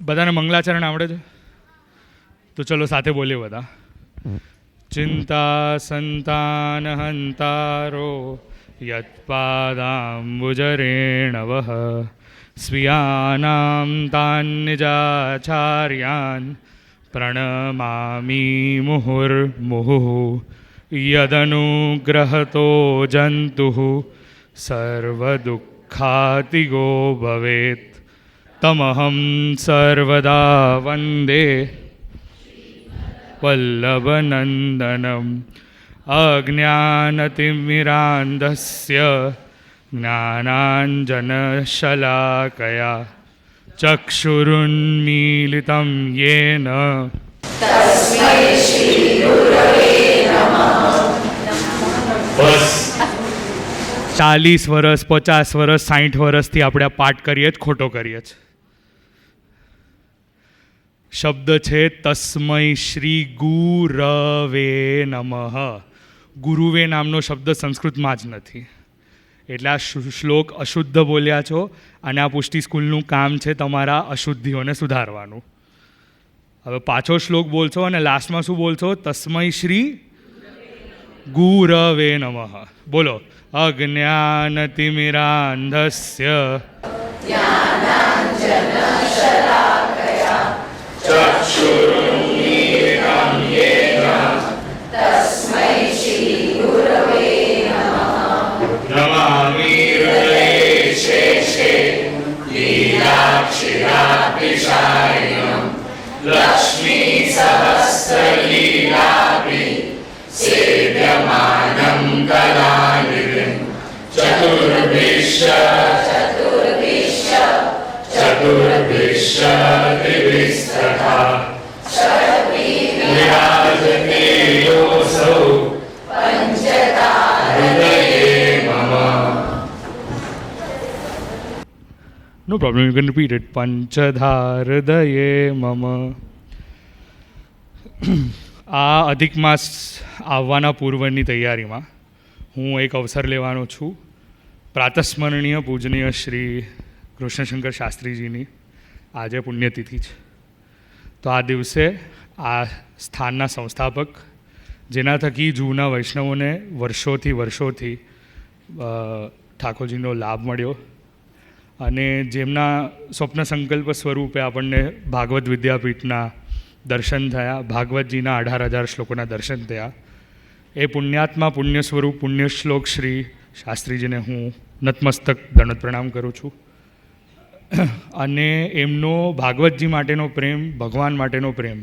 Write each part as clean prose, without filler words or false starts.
બધાને મંગલાચરણ આવડે છે? તો ચલો સાથે બોલીએ બધા. ચિંતા સંતાન હંતારો યત્પાદાંબુજરેણવઃ સ્વીયાનાં તાન નિજાચાર્યાન પ્રણમામિ મુહુર્મુહુઃ યદનુગ્રહતો જંતુઃ સર્વદુઃખાતિગો ભવેત તમહં સર્વદા વંદે વલ્લભનંદનમ અજ્ઞાનતિમિરાંધસ્ય જ્ઞાનાંજનશલાકયા ચક્ષુરુન્મીલિतं યેન તસ્મૈ શ્રી ગુરવે નમઃ. 40 વર્ષ 50 વર્ષ 60 વર્ષથી આપણે આ પાઠ કરીએ જ ખોટો કરીએ જ. શબ્દ છે તસ્મૈ શ્રી ગુરવે નમઃ. ગુરુવે નામનો શબ્દ સંસ્કૃતમાં જ નથી, એટલે આ શ્લોક અશુદ્ધ બોલ્યા છો અને આ પુષ્ટિ સ્કૂલનું કામ છે તમારા અશુદ્ધિઓને સુધારવાનું. હવે પાછો શ્લોક બોલશો અને લાસ્ટમાં શું બોલશો? તસ્મૈ શ્રી ગુરવે નમઃ. બોલો. અજ્ઞાનતિમિરાંધસ્ય ચક્ષુરુન્મીલિतं યેન તસ્મૈ શ્રી ગુરવે નમઃ. નમામિ હૃદયે શેષે લીલાક્ષિરાપિશાયિનં લક્ષ્મી સહસ્રલીલાભિ સેવ્યમાनं કલાનિધિં ચતુર્ભિશ્ચ ત્રિભિસ્તથા વિરાજતે યોऽસૌ પંચતા હૃદયે મમ. No problem, you can repeat it. પંચધા હૃદયે મમ. આ અધિક માસ આવવાના પૂર્વની તૈયારીમાં હું એક અવસર લેવાનો છું. પ્રાતસ્મરણીય પૂજનીય શ્રી કૃષ્ણશંકર શાસ્ત્રીજીની આજે પુણ્યતિથિ છે. તો આ દિવસે આ સ્થાનના સંસ્થાપક, જેના થકી જૂના વૈષ્ણવોને વર્ષોથી ઠાકોરજીનો લાભ મળ્યો અને જેમના સ્વપ્ન સંકલ્પ સ્વરૂપે આપણને ભાગવત વિદ્યાપીઠના દર્શન થયા, ભાગવતજીના 18,000 શ્લોકોના દર્શન થયા, એ પુણ્યાત્મા પુણ્ય સ્વરૂપ પુણ્ય શ્લોક શ્રી શાસ્ત્રીજીને હું નતમસ્તક દંડવત પ્રણામ કરું છું. અને એમનો ભાગવતજી માટેનો પ્રેમ, ભગવાન માટેનો પ્રેમ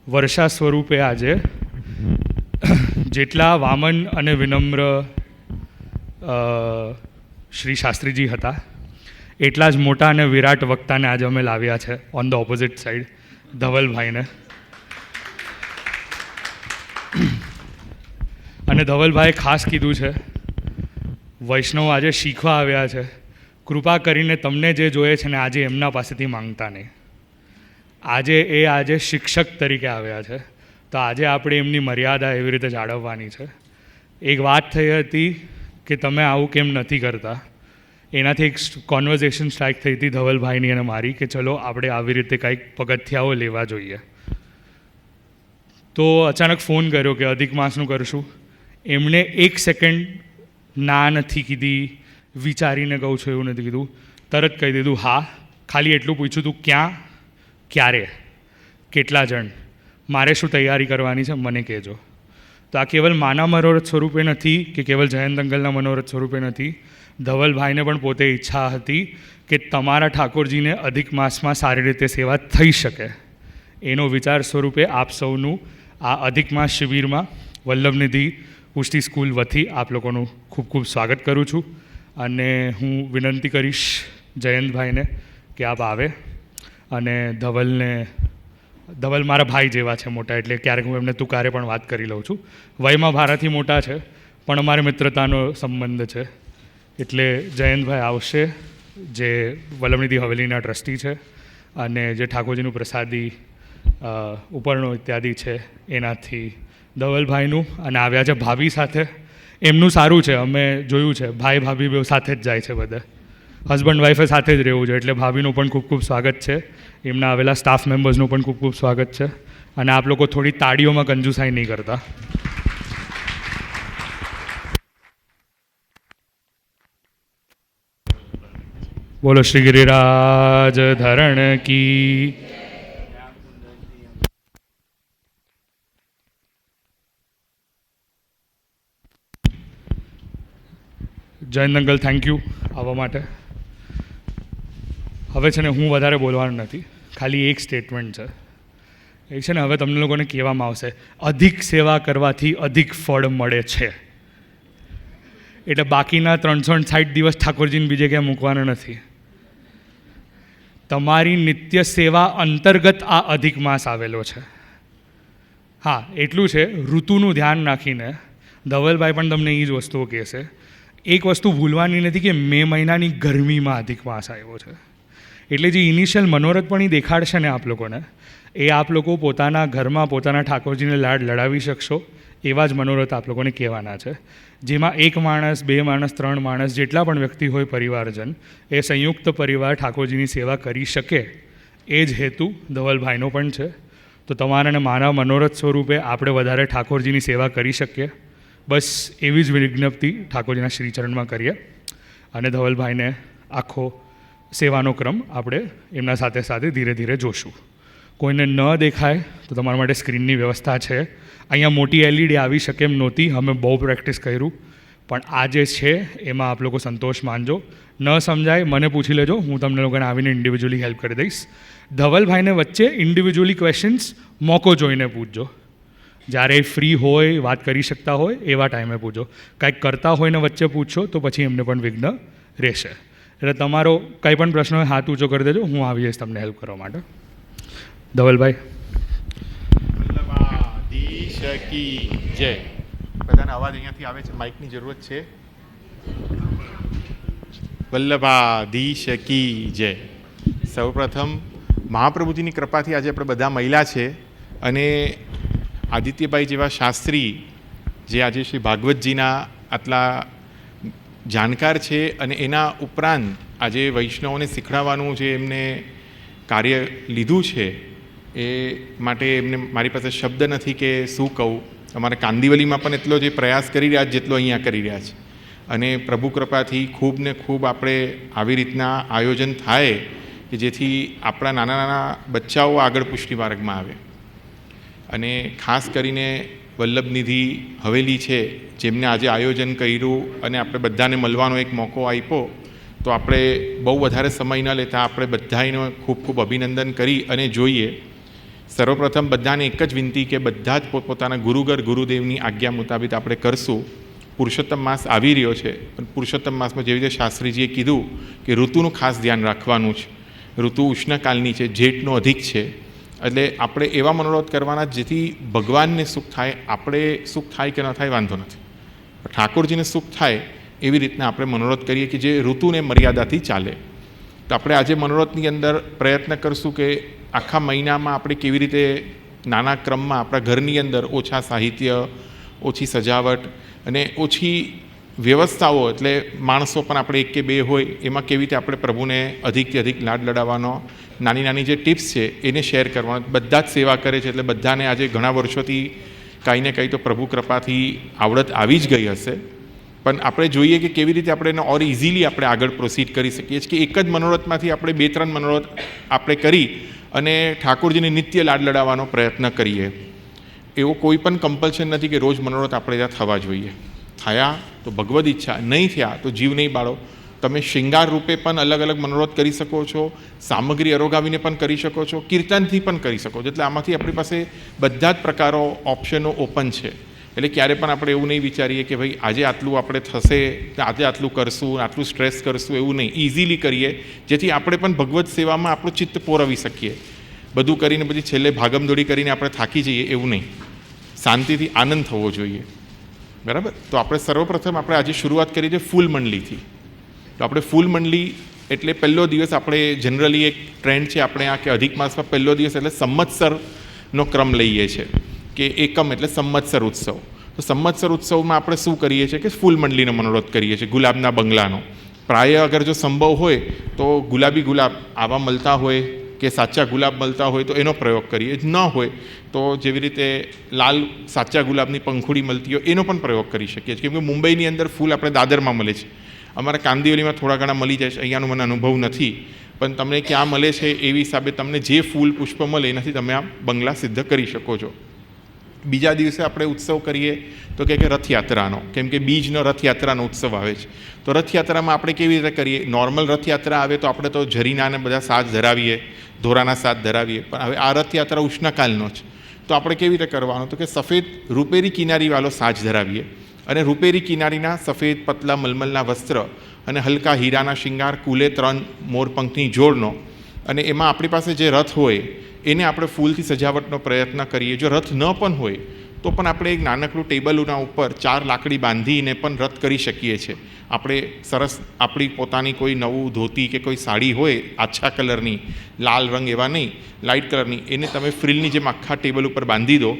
વર્ષા સ્વરૂપે આજે જેટલા વામન અને વિનમ્ર શ્રી શાસ્ત્રીજી હતા, એટલા જ મોટા અને વિરાટ વક્તાને આજે અમે લાવ્યા છે ઓન ધ ઓપોઝિટ સાઈડ, ધવલભાઈને. અને ધવલભાઈએ ખાસ કીધું છે, વૈષ્ણવ આજે શીખવા આવ્યા છે, કૃપા કરીને તમને જે જોઈએ છે ને આજે એમના પાસેથી માંગતા નહીં. આજે શિક્ષક તરીકે આવ્યા છે, તો આજે આપણે એમની મર્યાદા એવી રીતે જાળવવાની છે. એક વાત થઈ હતી કે તમે આવું કેમ નથી કરતા, એનાથી એક કોન્વર્ઝેશન સ્ટાર્ટ થઈ હતી ધવલભાઈની અને મારી કે ચલો આપણે આવી રીતે કંઈક પગથિયાઓ લેવા જોઈએ. તો અચાનક ફોન કર્યો કે અધિક માસનું કરશું. એમણે 1 સેકન્ડ ના નથી કીધી, વિચારીને કહું છું એવું નથી કીધું, તરત કહી દીધું હા. ખાલી એટલું પૂછ્યું તું ક્યાં, ક્યારે, કેટલા જણ, મારે શું તૈયારી કરવાની છે મને કહેજો. તો આ કેવલ માના મનોરથ સ્વરૂપે નથી કે કેવલ જયંત અંકલના મનોરથ સ્વરૂપે નથી. ધવલભાઈને પણ પોતે ઈચ્છા હતી કે તમારા ઠાકોરજીને અધિક માસમાં સારી રીતે સેવા થઈ શકે. એનો વિચાર સ્વરૂપે આપ સૌનું આ અધિક માસ શિબિરમાં વલ્લભનિધિ પુષ્ટિ સ્કૂલ વતી આપ લોકોનું ખૂબ ખૂબ સ્વાગત કરું છું. અને હું વિનંતી કરીશ જયંતભાઈને કે આપ આવે અને ધવલ મારા ભાઈ જેવા છે મોટા, એટલે ક્યારેક હું એમને તુકારે પણ વાત કરી લઉં છું. વયમાં ભારાથી મોટા છે પણ અમારે મિત્રતાનો સંબંધ છે. એટલે જયંતભાઈ આવશે, જે વલ્લભનિધિ હવેલીના ટ્રસ્ટી છે અને જે ઠાકોરજીનું પ્રસાદી ઉપરનો ઇત્યાદિ છે એનાથી. ધવલભાઈનું અને આવ્યા છે ભાભી સાથે. એમનું સારું છે, અમે જોયું છે ભાઈ ભાભી બે સાથે જ જાય છે બધે, હસબન્ડ વાઈફે સાથે જ રહેવું છે. એટલે ભાભીનું પણ ખૂબ ખૂબ સ્વાગત છે. એમના આવેલા સ્ટાફ મેમ્બર્સનું પણ ખૂબ ખૂબ સ્વાગત છે. અને આપ લોકો થોડી તાળીઓમાં કંજુસાઈ નહીં કરતા. બોલો શ્રી ગિરિરાજ ધરણ કી. જયંત અંકલ, થેન્ક યુ આવવા માટે. હવે છે ને હું વધારે બોલવાનું નથી, ખાલી એક સ્ટેટમેન્ટ છે. એ છે ને હવે તમને લોકોને કહેવામાં આવશે અધિક સેવા કરવાથી અધિક ફળ મળે છે. એટલે બાકીના 360 દિવસ ઠાકોરજીને બીજે ક્યાં મૂકવાના નથી. તમારી નિત્ય સેવા અંતર્ગત આ અધિક માસ આવેલો છે. હા, એટલું છે, ઋતુનું ધ્યાન રાખીને ધવલભાઈ પણ તમને એ જ વસ્તુઓ કહેશે. એક વસ્તુ ભૂલવાની નથી કે મે મહિનાની ગરમીમાં અધિક માસ આવ્યો છે. એટલે જે ઇનિશિયલ મનોરથ પણ એ દેખાડશે ને આપ લોકોને, એ આપ લોકો પોતાના ઘરમાં પોતાના ઠાકોરજીને લાડ લડાવી શકશો એવા જ મનોરથ આપ લોકોને કહેવાના છે. જેમાં 1 માણસ, 2 માણસ, 3 માણસ, જેટલા પણ વ્યક્તિ હોય પરિવારજન, એ સંયુક્ત પરિવાર ઠાકોરજીની સેવા કરી શકે એ જ હેતુ ધવલભાઈનો પણ છે. તો તમારાને મારા મનોરથ સ્વરૂપે આપણે વધારે ઠાકોરજીની સેવા કરી શકીએ, બસ એવી જ વિજ્ઞપ્તિ ઠાકોરજીના શ્રીચરણમાં કરીએ. અને ધવલભાઈને આખો સેવાનો ક્રમ આપણે એમના સાથે સાથે ધીરે ધીરે જોશું. કોઈને ન દેખાય તો તમારા માટે સ્ક્રીનની વ્યવસ્થા છે. અહીંયા મોટી LED આવી શકે એમ નહોતી, અમે બહુ પ્રેક્ટિસ કર્યું, પણ આ જે છે એમાં આપ લોકો સંતોષ માનજો. ન સમજાય મને પૂછી લેજો, હું તમને લોકોને આવીને ઇન્ડિવિજ્યુઅલી હેલ્પ કરી દઈશ. ધવલભાઈને વચ્ચે ઇન્ડિવિજ્યુઅલી ક્વેશ્ચન્સ મોકો જોઈને પૂછજો. જ્યારે ફ્રી હોય, વાત કરી શકતા હોય એવા ટાઈમે પૂછો. કાંઈક કરતા હોય ને વચ્ચે પૂછશો તો પછી એમને પણ વિઘ્ન રહેશે. એટલે તમારો કંઈ પણ પ્રશ્ન હોય હાથ ઊંચો કરી દેજો, હું આવી જઈશ તમને હેલ્પ કરવા માટે. ધવલભાઈ. વલ્લભાધીશ કી જય. બધાને અવાજ અહીંયાથી આવે છે, માઇકની જરૂરત છે. વલ્લભાધીશ કી જય. સૌપ્રથમ મહાપ્રભુજીની કૃપાથી આજે આપણે બધા મહિલા છે અને આદિત્યભાઈ જેવા શાસ્ત્રી જે આજે શ્રી ભાગવતજીના આટલા જાણકાર છે અને એના ઉપરાંત આજે વૈષ્ણવોને શીખડાવવાનું જે એમને કાર્ય લીધું છે એ માટે એમને મારી પાસે શબ્દ નથી કે શું કહું. અમારા કાંદિવલીમાં પણ એટલો જે પ્રયાસ કરી રહ્યા છે જેટલો અહીંયા કરી રહ્યા છે. અને પ્રભુ કૃપાથી ખૂબ ને ખૂબ આપણે આવી રીતના આયોજન થાય કે જેથી આપણા નાના નાના બચ્ચાઓ આગળ પુષ્ટિ માર્ગમાં આવે. અને ખાસ કરીને વલ્લભનિધિ હવેલી છે જેમને આજે આયોજન કર્યું અને આપણે બધાને મળવાનો એક મોકો આપ્યો, તો આપણે બહુ વધારે સમય ન લેતા આપણે બધાનો ખૂબ ખૂબ અભિનંદન કરી અને જોઈએ. સર્વપ્રથમ બધાને એક જ વિનંતી કે બધા જ પોતપોતાના ગુરુગર ગુરુદેવની આજ્ઞા મુતાબિક આપણે કરશું. પુરુષોત્તમ માસ આવી રહ્યો છે, પણ પુરુષોત્તમ માસમાં જેવી રીતે શાસ્ત્રીજીએ કીધું કે ઋતુનું ખાસ ધ્યાન રાખવાનું છે. ઋતુ ઉષ્ણકાલની છે, જેઠનો અધિક છે, એટલે આપણે એવા મનોરથ કરવાના જેથી ભગવાનને સુખ થાય. આપણે સુખ થાય કે ન થાય વાંધો નથી, ઠાકોરજીને સુખ થાય એવી રીતના આપણે મનોરથ કરીએ કે જે ઋતુને મર્યાદાથી ચાલે. તો આપણે આજે મનોરથની અંદર પ્રયત્ન કરશું કે આખા મહિનામાં આપણે કેવી રીતે નાના ક્રમમાં આપણા ઘરની અંદર ઓછા સાહિત્ય, ઓછી સજાવટ અને ઓછી વ્યવસ્થાઓ એટલે માણસો પણ આપણે 1 કે 2 હોય એમાં કેવી રીતે આપણે પ્રભુને અધિકથી અધિક લાડ લડાવવાનો, નાની નાની જે ટિપ્સ છે એને શેર કરવાનો. બધા જ સેવા કરે છે એટલે બધાને આજે ઘણા વર્ષોથી કાંઈ ને કંઈ તો પ્રભુ કૃપાથી આવડત આવી જ ગઈ હશે. પણ આપણે જોઈએ કે કેવી રીતે આપણે એને ઓર ઇઝીલી આપણે આગળ પ્રોસીડ કરી શકીએ છીએ કે એક જ મનોરથમાંથી આપણે 2-3 મનોરથ આપણે કરી અને ઠાકોરજીને નિત્ય લાડ લડાવવાનો પ્રયત્ન કરીએ. એવો કોઈ પણ કમ્પલ્શન નથી કે રોજ મનોરથ આપણે ત્યાં થવા જોઈએ. થયા તો ભગવદ ઈચ્છા, નહીં થયા તો જીવ નહીં બાળો. તમે શૃંગાર રૂપે પણ અલગ અલગ મનોરથ કરી શકો છો, સામગ્રી અરોગાવીને પણ કરી શકો છો, કીર્તનથી પણ કરી શકો છો. એટલે આમાંથી આપણી પાસે બધા જ પ્રકારો ઓપ્શનો ઓપન છે. એટલે ક્યારે પણ આપણે એવું નહીં વિચારીએ કે ભાઈ આજે આટલું આપણે થશે, આજે આટલું કરશું, આટલું સ્ટ્રેસ કરશું, એવું નહીં. ઇઝીલી કરીએ જેથી આપણે પણ ભગવત સેવામાં આપણું ચિત્ત પોરવી શકીએ. બધું કરીને પછી છેલ્લે ભાગમદોડી કરીને આપણે થાકી જઈએ એવું નહીં. શાંતિથી આનંદ થવો જોઈએ. બરાબર? તો આપણે સર્વપ્રથમ આપણે આજે શરૂઆત કરી છે ફૂલ મંડલીથી. તો આપણે ફૂલ મંડલી એટલે પહેલો દિવસ આપણે જનરલી એક ટ્રેન્ડ છે આપણે આ કે અધિક માસમાં પહેલો દિવસ એટલે સંવત્સરનો ક્રમ લઈએ છીએ કે એકમ એટલે સંવત્સર ઉત્સવ. તો સંવત્સર ઉત્સવમાં આપણે શું કરીએ છીએ કે ફૂલ મંડલીનો મનોરથ કરીએ છીએ, ગુલાબના બંગલાનો. પ્રાય અગર જો સંભવ હોય તો ગુલાબી ગુલાબ આવા મળતા હોય કે સાચા ગુલાબ મળતા હોય તો એનો પ્રયોગ કરીએ. ન હોય તો જેવી રીતે લાલ સાચા ગુલાબની પંખુડી મળતી હોય એનો પણ પ્રયોગ કરી શકીએ છીએ. કેમ કે મુંબઈની અંદર ફૂલ આપણે દાદરમાં મળે છે, અમારા કાંદિવલીમાં થોડા ઘણા મળી જાય છે, અહીંયાનો મને અનુભવ નથી. પણ તમને ક્યાં મળે છે એવી હિસાબે તમને જે ફૂલ પુષ્પ મળે એનાથી તમે આ બંગલા સિદ્ધ કરી શકો છો. બીજા દિવસે આપણે ઉત્સવ કરીએ તો કે રથયાત્રાનો, કેમ કે બીજનો રથયાત્રાનો ઉત્સવ આવે છે. તો રથયાત્રામાં આપણે કેવી રીતે કરીએ? નોર્મલ રથયાત્રા આવે તો આપણે તો ઝરીનાને બધા સાજ ધરાવીએ, ધોરાના સાજ ધરાવીએ. પણ હવે આ રથયાત્રા ઉષ્ણકાલનો છે તો આપણે કેવી રીતે કરવાનો? તો કે સફેદ રૂપેરી કિનારીવાળો સાજ ધરાવીએ અને રૂપેરી કિનારીના સફેદ પતલા મલમલના વસ્ત્ર અને હલકા હીરાના શિંગાર, કુલે 3 મોરપંખની જોડનો, અને એમાં આપણી પાસે જે રથ હોય એને આપણે ફૂલથી સજાવટનો પ્રયત્ન કરીએ. જો રથ ન પણ હોય તો પણ આપણે એક નાનકડું ટેબલના ઉપર 4 લાકડી બાંધીને પણ રથ કરી શકીએ છીએ. આપણે સરસ આપણી પોતાની કોઈ નવું ધોતી કે કોઈ સાડી હોય આછા કલરની, લાલ રંગ એવા નહીં, લાઇટ કલરની, એને તમે ફ્રીલની જેમ આખા ટેબલ ઉપર બાંધી દો.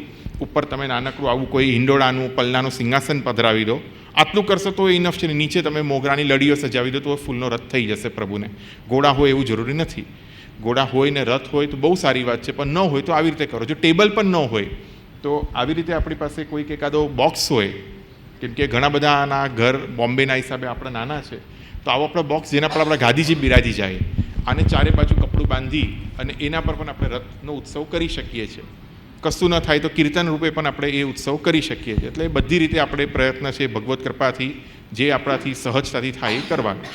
ઉપર તમે નાનકડું આવું કોઈ હિંડોળાનું પલ્લાનું સિંહાસન પધરાવી દો. આટલું કરશો તો ઇનફ છે. નીચે તમે મોગરાની લડીઓ સજાવી દો તો ફૂલનો રથ થઈ જશે પ્રભુને. ઘોડા હોય એવું જરૂરી નથી. ઘોડા હોય ને રથ હોય તો બહુ સારી વાત છે, પણ ન હોય તો આવી રીતે કરો. જો ટેબલ પણ ન હોય તો આવી રીતે આપણી પાસે કોઈક એકાદો બોક્સ હોય, કેમ કે ઘણા બધાના ઘર બોમ્બેના હિસાબે આપણા નાના છે, તો આવો આપણો બોક્સ જેના પર આપણા ગાદીજી બિરાજી જાય, આને ચારે બાજુ કપડું બાંધી અને એના પર પણ આપણે રથનો ઉત્સવ કરી શકીએ છીએ. કશું ન થાય તો કીર્તન રૂપે પણ આપણે એ ઉત્સવ કરી શકીએ છીએ. એટલે બધી રીતે આપણે પ્રયત્ન છે ભગવત કૃપાથી જે આપણાથી સહજતાથી થાય એ કરવાનું.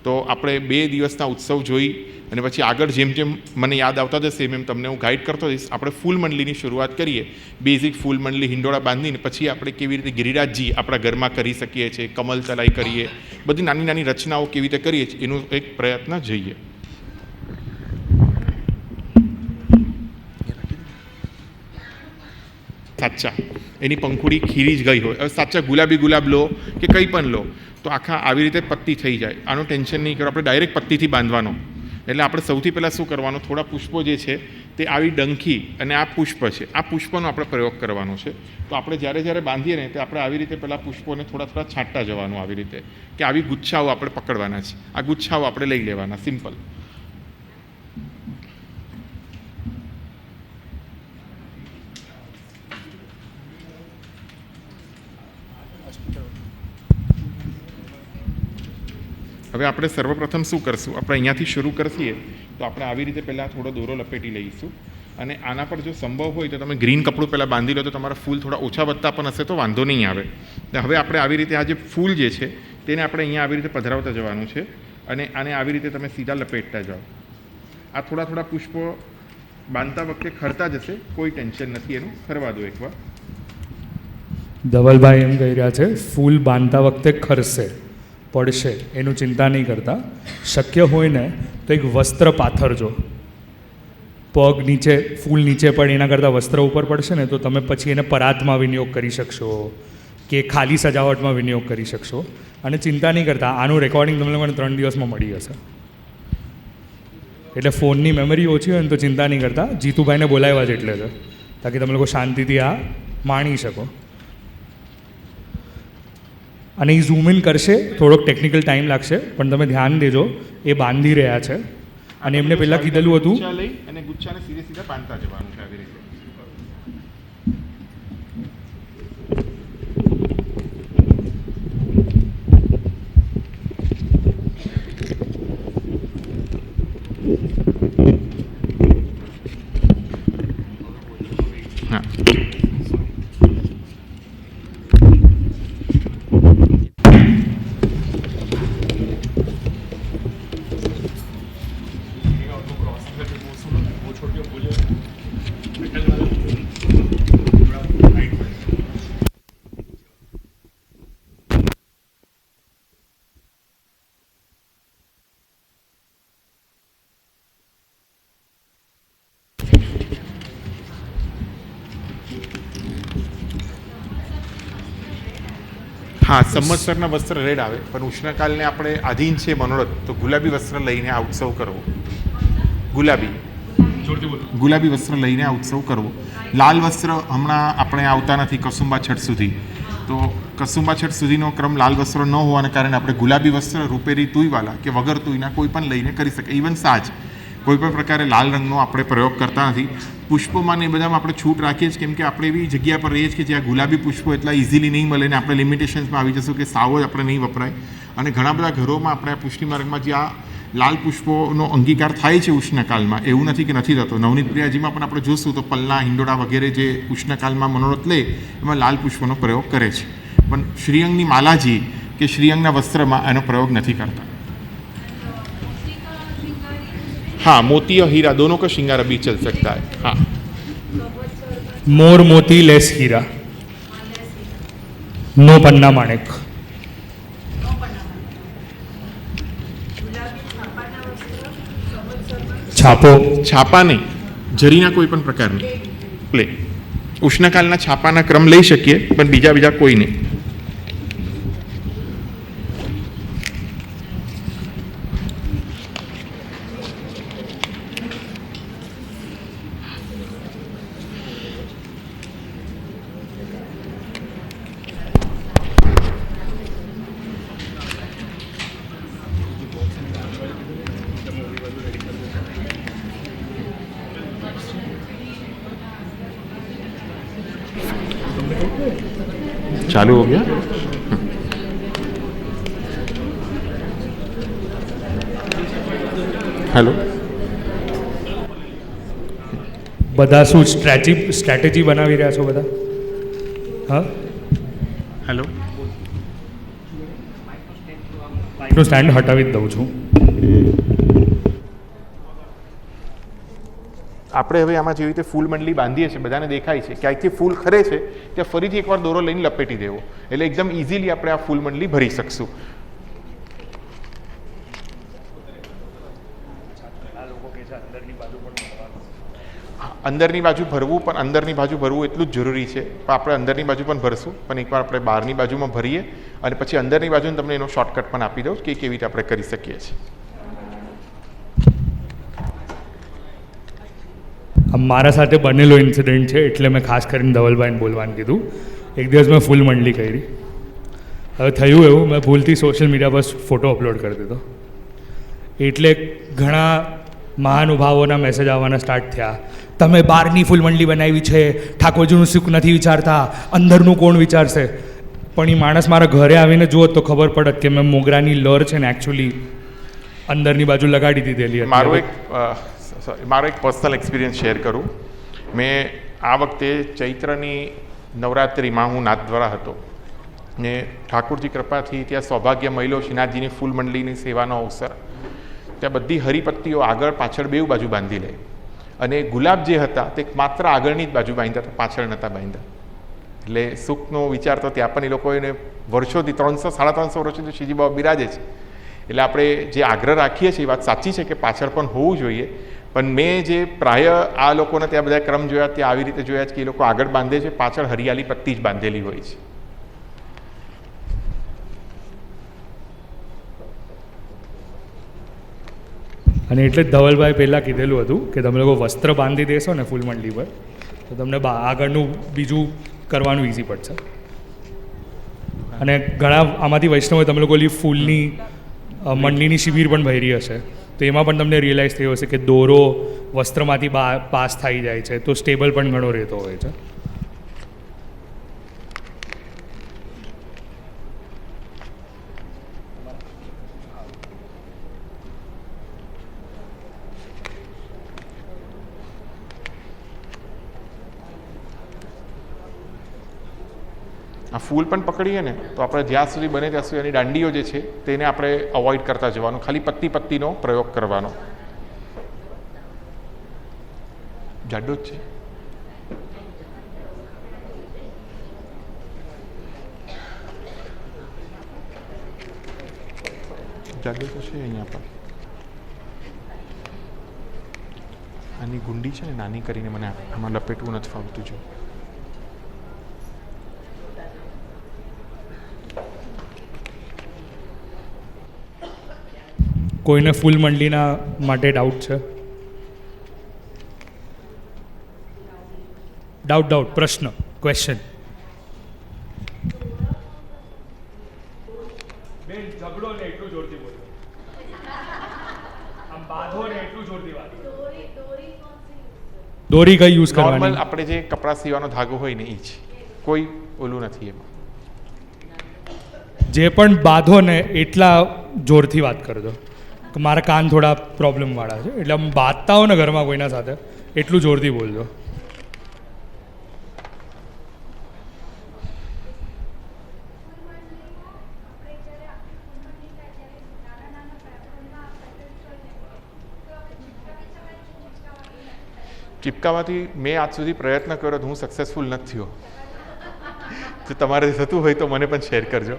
તો આપણે 2 દિવસના ઉત્સવ જોઈ અને પછી આગળ જેમ જેમ મને યાદ આવતા જશે એમ તમને હું ગાઈડ કરતો જઈશ. આપણે ફૂલ મંડલીની શરૂઆત કરીએ. બેઝિક ફૂલ મંડલી હિંડોળા બાંધીને પછી આપણે કેવી રીતે ગિરિરાજજી આપણા ઘરમાં કરી શકીએ છીએ, કમલ તલાઈ કરીએ, બધી નાની નાની રચનાઓ કેવી રીતે કરીએ છીએ એનો એક પ્રયત્ન જોઈએ. સાચા એની પંખુડી ખીરી જ ગઈ હોય, હવે સાચા ગુલાબી ગુલાબ લો કે કંઈ પણ લો તો આખા આવી રીતે પત્તી થઈ જાય. આનું ટેન્શન નહીં કરો, આપણે ડાયરેક્ટ પત્તીથી બાંધવાનો. એટલે આપણે સૌથી પહેલાં શું કરવાનું? થોડા પુષ્પો જે છે તે આવી ડંખી અને આ પુષ્પ છે, આ પુષ્પનો આપણે પ્રયોગ કરવાનો છે. તો આપણે જ્યારે જ્યારે બાંધીએ ને તો આપણે આવી રીતે પહેલાં પુષ્પોને થોડા થોડા છાંટતા જવાનું આવી રીતે, કે આવી ગુચ્છાઓ આપણે પકડવાના છે. આ ગુચ્છાઓ આપણે લઈ લેવાના, સિમ્પલ. હવે આપણે સર્વપ્રથમ શું કરશું? આપણે અહીંયાથી શરૂ કરીએ તો આપણે આવી રીતે પહેલાં થોડો દોરો લપેટી લઈશું અને આના પર જો સંભવ હોય તો તમે ગ્રીન કપડું પહેલાં બાંધી લો તો તમારા ફૂલ થોડા ઓછા વધતા પણ હશે તો વાંધો નહીં આવે. હવે આપણે આવી રીતે આ જે ફૂલ જે છે તેને આપણે અહીંયા આવી રીતે પધરાવતા જવાનું છે અને આને આવી રીતે તમે સીધા લપેટતા જાઓ. આ થોડા થોડા પુષ્પો બાંધતા વખતે ખરતા જશે, કોઈ ટેન્શન નથી એનું, ખરવા દો એકવાર. ધવલભાઈ એમ કહી રહ્યા છે ફૂલ બાંધતા વખતે ખરશે, પડશે, એનું ચિંતા નહીં કરતા. શક્ય હોય ને તો એક વસ્ત્ર પાથરજો. પગ નીચે, ફૂલ નીચે પડે એના કરતાં વસ્ત્ર ઉપર પડશે ને તો તમે પછી એને પરાતમાં વિનિયોગ કરી શકશો કે ખાલી સજાવટમાં વિનિયોગ કરી શકશો. અને ચિંતા નહીં કરતા, આનું રેકોર્ડિંગ તમને લોકોને 3 દિવસમાં મળી જશે. એટલે ફોનની મેમરી ઓછી હોય ને તો ચિંતા નહીં કરતા. જીતુભાઈને બોલાવ્યા છે એટલે છે, તાકી તમે લોકો શાંતિથી આ માણી શકો. અને એ ઝૂમ ઇન કરશે, થોડોક ટેકનિકલ ટાઈમ લાગશે, પણ તમે ધ્યાન દેજો એ બાંધી રહ્યા છે. અને એમને પહેલાં કીધેલું હતું ગુચ્છા લઈ અને ગુચ્છાને સીધે સીધા બાંધતા જવાનું છે આવી રીતે. હા. હા, સંવત્સરના વસ્ત્ર રેડ આવે, પણ ઉષ્ણકાલને આપણે આધીન છે મનોરથ, તો ગુલાબી વસ્ત્ર લઈને આ ઉત્સવ કરવો. ગુલાબી વસ્ત્ર લઈને આ ઉત્સવ કરવો. લાલ વસ્ત્ર હમણાં આપણે આવતા નથી કસુંબા છઠ સુધી, તો કસુંબા છઠ સુધીનો ક્રમ લાલ વસ્ત્ર ન હોવાને કારણે આપણે ગુલાબી વસ્ત્ર રૂપેરી તુઈવાલા કે વગર તુઈના કોઈ પણ લઈને કરી શકીએ. ઇવન સાજ કોઈ પણ પ્રકારે લાલ રંગનો આપણે પ્રયોગ કરતા નથી. પુષ્પોમાં ને એ બધામાં આપણે છૂટ રાખીએ છીએ, કેમ કે આપણે એવી જગ્યા પર રહીએ છીએ કે જ્યાં ગુલાબી પુષ્પો એટલા ઇઝીલી નહીં મળે, ને આપણે લિમિટેશન્સમાં આવી જશું કે સાવ જ આપણે નહીં વપરાય. અને ઘણા બધા ઘરોમાં આપણે આ પુષ્ટિ માર્ગમાં જે આ લાલ પુષ્પોનો અંગીકાર થાય છે ઉષ્ણકાલમાં, એવું નથી કે નથી થતો. નવનીત પ્રિયાજીમાં પણ આપણે જોશું તો પલ્લા, હિંડોળા વગેરે જે ઉષ્ણકાલમાં મનોરથ લે એમાં લાલ પુષ્પોનો પ્રયોગ કરે છે, પણ શ્રીઅંગની માલાજી કે શ્રીઅંગના વસ્ત્રમાં એનો પ્રયોગ નથી કરતા. हाँ, मोती और हीरा दोनों का श्रृंगार अभी चल सकता है. हाँ, मोर मोती लेस हीरा, नो पन्ना माणिक. छापो, छापा नहीं, जरीना कोई पण प्रकारनी प्ले. उष्णकालना छापाना क्रम लई શકીએ, પણ બીજા કોઈ નહીં. चालू हो गया. हेलो, બધા શું સ્ટ્રેટેજી બનાવી રહ્યા છો બધા? હા, हेलो. માઇકનું સ્ટેન્ડ હટાવી જ દઉં છું. આપણે હવે આમાં જેવી રીતે ફૂલ મંડલી બાંધીએ છીએ, બધાને દેખાય છે ક્યાંકથી ફૂલ ખરે છે ત્યાં ફરીથી એકવાર દોરો લઈને લપેટી દેવો, એટલે એકદમ ઇઝીલી આપણે આ ફૂલ મંડલી ભરી શકશું. અંદરની બાજુ ભરવું, પણ અંદરની બાજુ ભરવું એટલું જ જરૂરી છે, પણ આપણે અંદરની બાજુ પણ ભરશું, પણ એકવાર આપણે બહારની બાજુમાં ભરીએ અને પછી અંદરની બાજુને તમને એનો શોર્ટકટ પણ આપી દઉં કે કેવી રીતે આપણે કરી શકીએ છીએ. મારા સાથે બનેલો ઇન્સિડન્ટ છે, એટલે મેં ખાસ કરીને ધવલભાઈને બોલવાનું કીધું. એક દિવસ મેં ફૂલ મંડલી કરી. હવે થયું એવું, મેં ભૂલથી સોશિયલ મીડિયા પર ફોટો અપલોડ કરી દીધો, એટલે ઘણા મહાનુભાવોના મેસેજ આવવાના સ્ટાર્ટ થયા. તમે બહારની ફૂલ મંડલી બનાવી છે, ઠાકોરજીનું સુખ નથી વિચારતા, અંદરનું કોણ વિચારશે? પણ એ માણસ મારા ઘરે આવીને જુઓ તો ખબર પડત કે મેં મોગરાની લર છે ને એકચ્યુઅલી અંદરની બાજુ લગાડી દીધેલી હતી. મારો એક પર્સનલ એક્સપિરિયન્સ શેર કરું. મેં આ વખતે ચૈત્રની નવરાત્રિમાં હું નાથદ્વારા હતો ને ઠાકોરજી કૃપાથી ત્યાં સૌભાગ્ય મહિલો શ્રીનાથજીની ફૂલ મંડળીની સેવાનો અવસર. ત્યાં બધી હરિપત્તીઓ આગળ પાછળ બેઉ બાજુ બાંધી લે, અને ગુલાબ જે હતા તે માત્ર આગળની જ બાજુ બાંધ્યા હતા, પાછળ નહોતા બાંધ્યા. એટલે સુખનો વિચાર તો ત્યાં પણ એ લોકોને વર્ષોથી 300-350 વર્ષથી શ્રીજી બાબા બિરાજે છે. એટલે આપણે જે આગ્રહ રાખીએ છીએ એ વાત સાચી છે કે પાછળ પણ હોવું જોઈએ, પણ મેં જે પ્રાય આ લોકોને ત્યાં બધા ક્રમ જોયા ત્યાં આવી રીતે જોયા છે કે એ લોકો આગળ બાંધે છે, પાછળ હરિયાળી પત્તી જ બાંધેલી હોય છે. અને એટલે જ ધવલભાઈ પહેલાં કીધેલું હતું કે તમે લોકો વસ્ત્ર બાંધી દેશો ને ફૂલ મંડલી પર તો તમને આગળનું બીજું કરવાનું ઇઝી પડશે. અને ઘણા આમાંથી વૈષ્ણવે તમે લોકો ઓલી ફૂલની મંડળીની શિબિર પણ ભરી હશે, તો એમાં પણ તમને રિયલાઇઝ થયું હશે કે દોરો વસ્ત્રમાંથી પાસ થઈ જાય છે તો સ્ટેબલ પણ ઘણો રહેતો હોય છે. આ ફૂલ પણ પકડીએ ને તો આપણે જ્યાં સુધી બને ત્યાં સુધી એની દાંડીઓ જે છે તેને આપણે અવોઇડ કરતા જવાનું, ખાલી પત્તીનો પ્રયોગ કરવાનો. જાડો જ છે. જાડો તો છે અહીંયા પર. આની ગુંડી છે ને નાની કરીને મને આમાં લપેટવું નથી ફાવતું. જો કોઈને ફૂલ મંડળીના માટે ડાઉટ છે? ડાઉટ પ્રશ્ન, ક્વેશ્ચન? બેન ઝઘડો ને એટલું જોરથી બોલો, આમ બાંધો ને એટલું જોરથી વાત. દોરી કઈ યુઝ કરવાની? નોર્મલ આપણે જે કપડાં સીવાનો ધાગો હોય ને એ જ, કોઈ ઓલું નથી એમાં. જે પણ બાંધો ને એટલા જોરથી વાત કરજો. મારા કાન થોડા પ્રોબ્લેમવાળા છે, એટલે આમ બાંધતા હો ને ઘરમાં કોઈના સાથે એટલું જોરથી બોલજો. ચિપકાવાથી મેં આજ સુધી પ્રયત્ન કર્યો, હું સક્સેસફુલ નથી થયો. જો તમારે થતું હોય તો મને પણ શેર કરજો.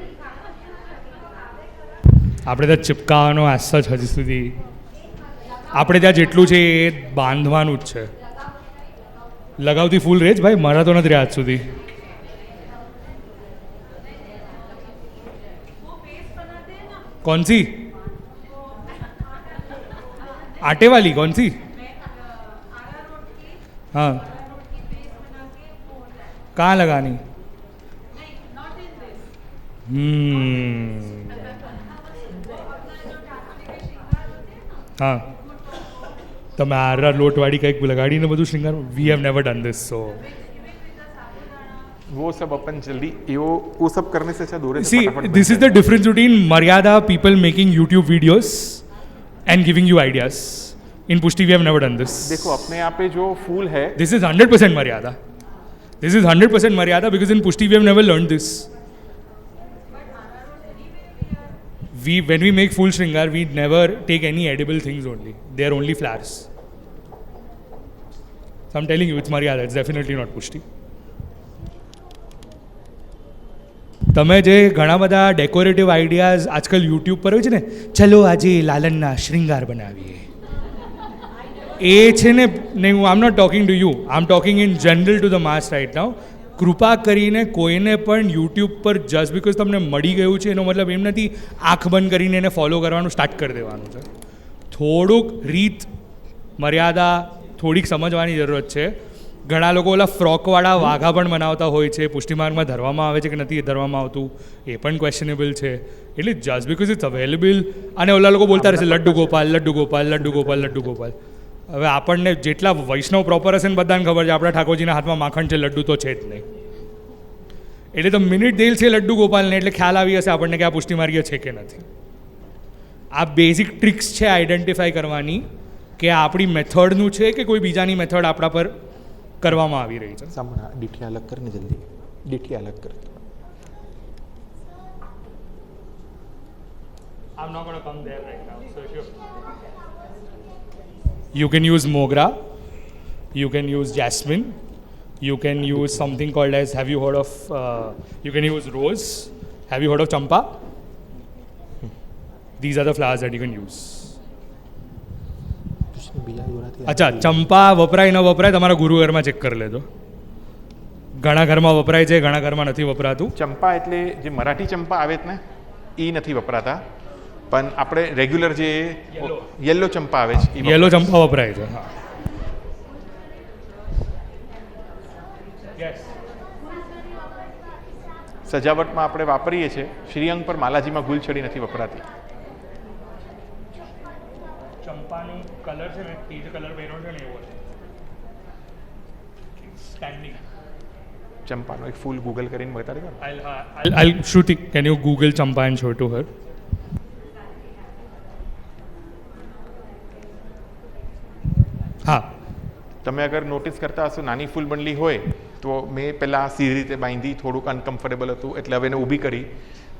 આપણે ત્યાં ચિપકાવાનો આસ જ હજી સુધી આપણે ત્યાં જેટલું છે એ બાંધવાનું જ છે. લગાવતી ફૂલ રહે જ ભાઈ, મારા તો નથી રહ્યા આજ સુધી. कौन सी? आटे वाली कौन सी? हाँ, कहाँ लगानी? हाँ, તમે આરા લોટવાળી કંઈક લગાડીને બધું શૃંગાર. We have never done this. So वो सब अपन जल्दी वो सब करने से अच्छा दूर see this is the difference between Maryada people making YouTube videos and giving you ideas. In Pushti we have never done this. देखो अपने यहाँ पे जो फूल है, This is 100% Maryada. This is 100% Maryada because in Pushti we have never learned this. When we make full shringar, we never take any edible things only. They are only flowers. So I'm telling you, it's Maryada. It's definitely not Pushti. તમે જે ઘણા બધા decorative ideas આજકાલ YouTube પર હોય છે ને, ચલો આજે લાલનના શ્રૃંગાર બનાવીએ, એ છે ને હું am not talking to you, I am talking in general to the mass right now. કૃપા કરીને કોઈને પણ યુટ્યુબ પર જસ્ટ બિકોઝ તમને મળી ગયું છે એનો મતલબ એમ નથી આંખ બંધ કરીને એને ફોલો કરવાનું સ્ટાર્ટ કરી દેવાનું છે. થોડુંક રીત મર્યાદા થોડીક સમજવાની જરૂરત છે. ઘણા લોકો ઓલા ફ્રોકવાળા વાઘા પણ બનાવતા હોય છે, પુષ્ટિમાર્ગમાં ધરવામાં આવે છે કે નથી ધરવામાં આવતું એ પણ ક્વેશ્ચનેબલ છે. એટલે જસ્ટ બિકોઝ ઇટ્સ અવેલેબલ, અને ઓલા લોકો બોલતા રહેશે લડ્ડુ ગોપાલ લડ્ડુ ગોપાલ લડ્ડુ ગોપાલ લડ્ડુ ગોપાલ. હવે આપણને જેટલા વૈષ્ણવ પ્રોપર હશે ને બધાને ખબર છે આપણા ઠાકોરજીના હાથમાં માખણ છે, લડ્ડુ તો છે જ નહીં. એટલે તો મિનિટ દેલ છે લડ્ડુ ગોપાલને એટલે ખ્યાલ આવી હશે આપણને કે આ પુષ્ટિમાર્ગીય છે કે નથી. આ બેઝિક ટ્રિક્સ છે આઈડેન્ટિફાઈ કરવાની કે આપણી મેથડનું છે કે કોઈ બીજાની મેથડ આપણા પર કરવામાં આવી રહી છે. સાંભળા, ડીઠી અલગ કરીને જલ્દી, ડીઠી અલગ કર. I'm not going to come there right now. So you can use mogra, you can use jasmine, you can use something called as, have you heard of, you can use rose, have you heard of champa? These are the flowers that you can use. અચ્છા, ચંપા વપરાય ન વપરાય તમારા ગુરુઘરમાં check કરી લેજો. ઘણા ઘરમાં વપરાય છે, ઘણા ઘરમાં નથી વપરાતું. ચંપા એટલે જે મરાઠી ચંપા આવે ને એ નથી વપરાતા, પણ આપણે રેગ્યુલર જે યલો ચંપા આવે છે, યલો ચંપા વપરાય છે. હા, સજાવટમાં આપણે વાપરીએ છીએ શ્રીઅંગ પર માલાજીમાં ગુલછડી નથી વપરાતી. ચંપાનો કલર છે ને એ જે કલર પહેર્યો છે ને એવો સ્ટેન્ડિંગ ચંપાનો એક ફૂલ ગૂગલ કરીને બતાડી દો. I'll Shruti, can you Google Champa and show to her? હા તમે અગર નોટિસ કરતા હશો નાની ફૂલ બંડલી હોય તો મેં પહેલાં સીધી રીતે બાંધી, થોડુંક અનકમ્ફર્ટેબલ હતું એટલે હવે એને ઊભી કરી.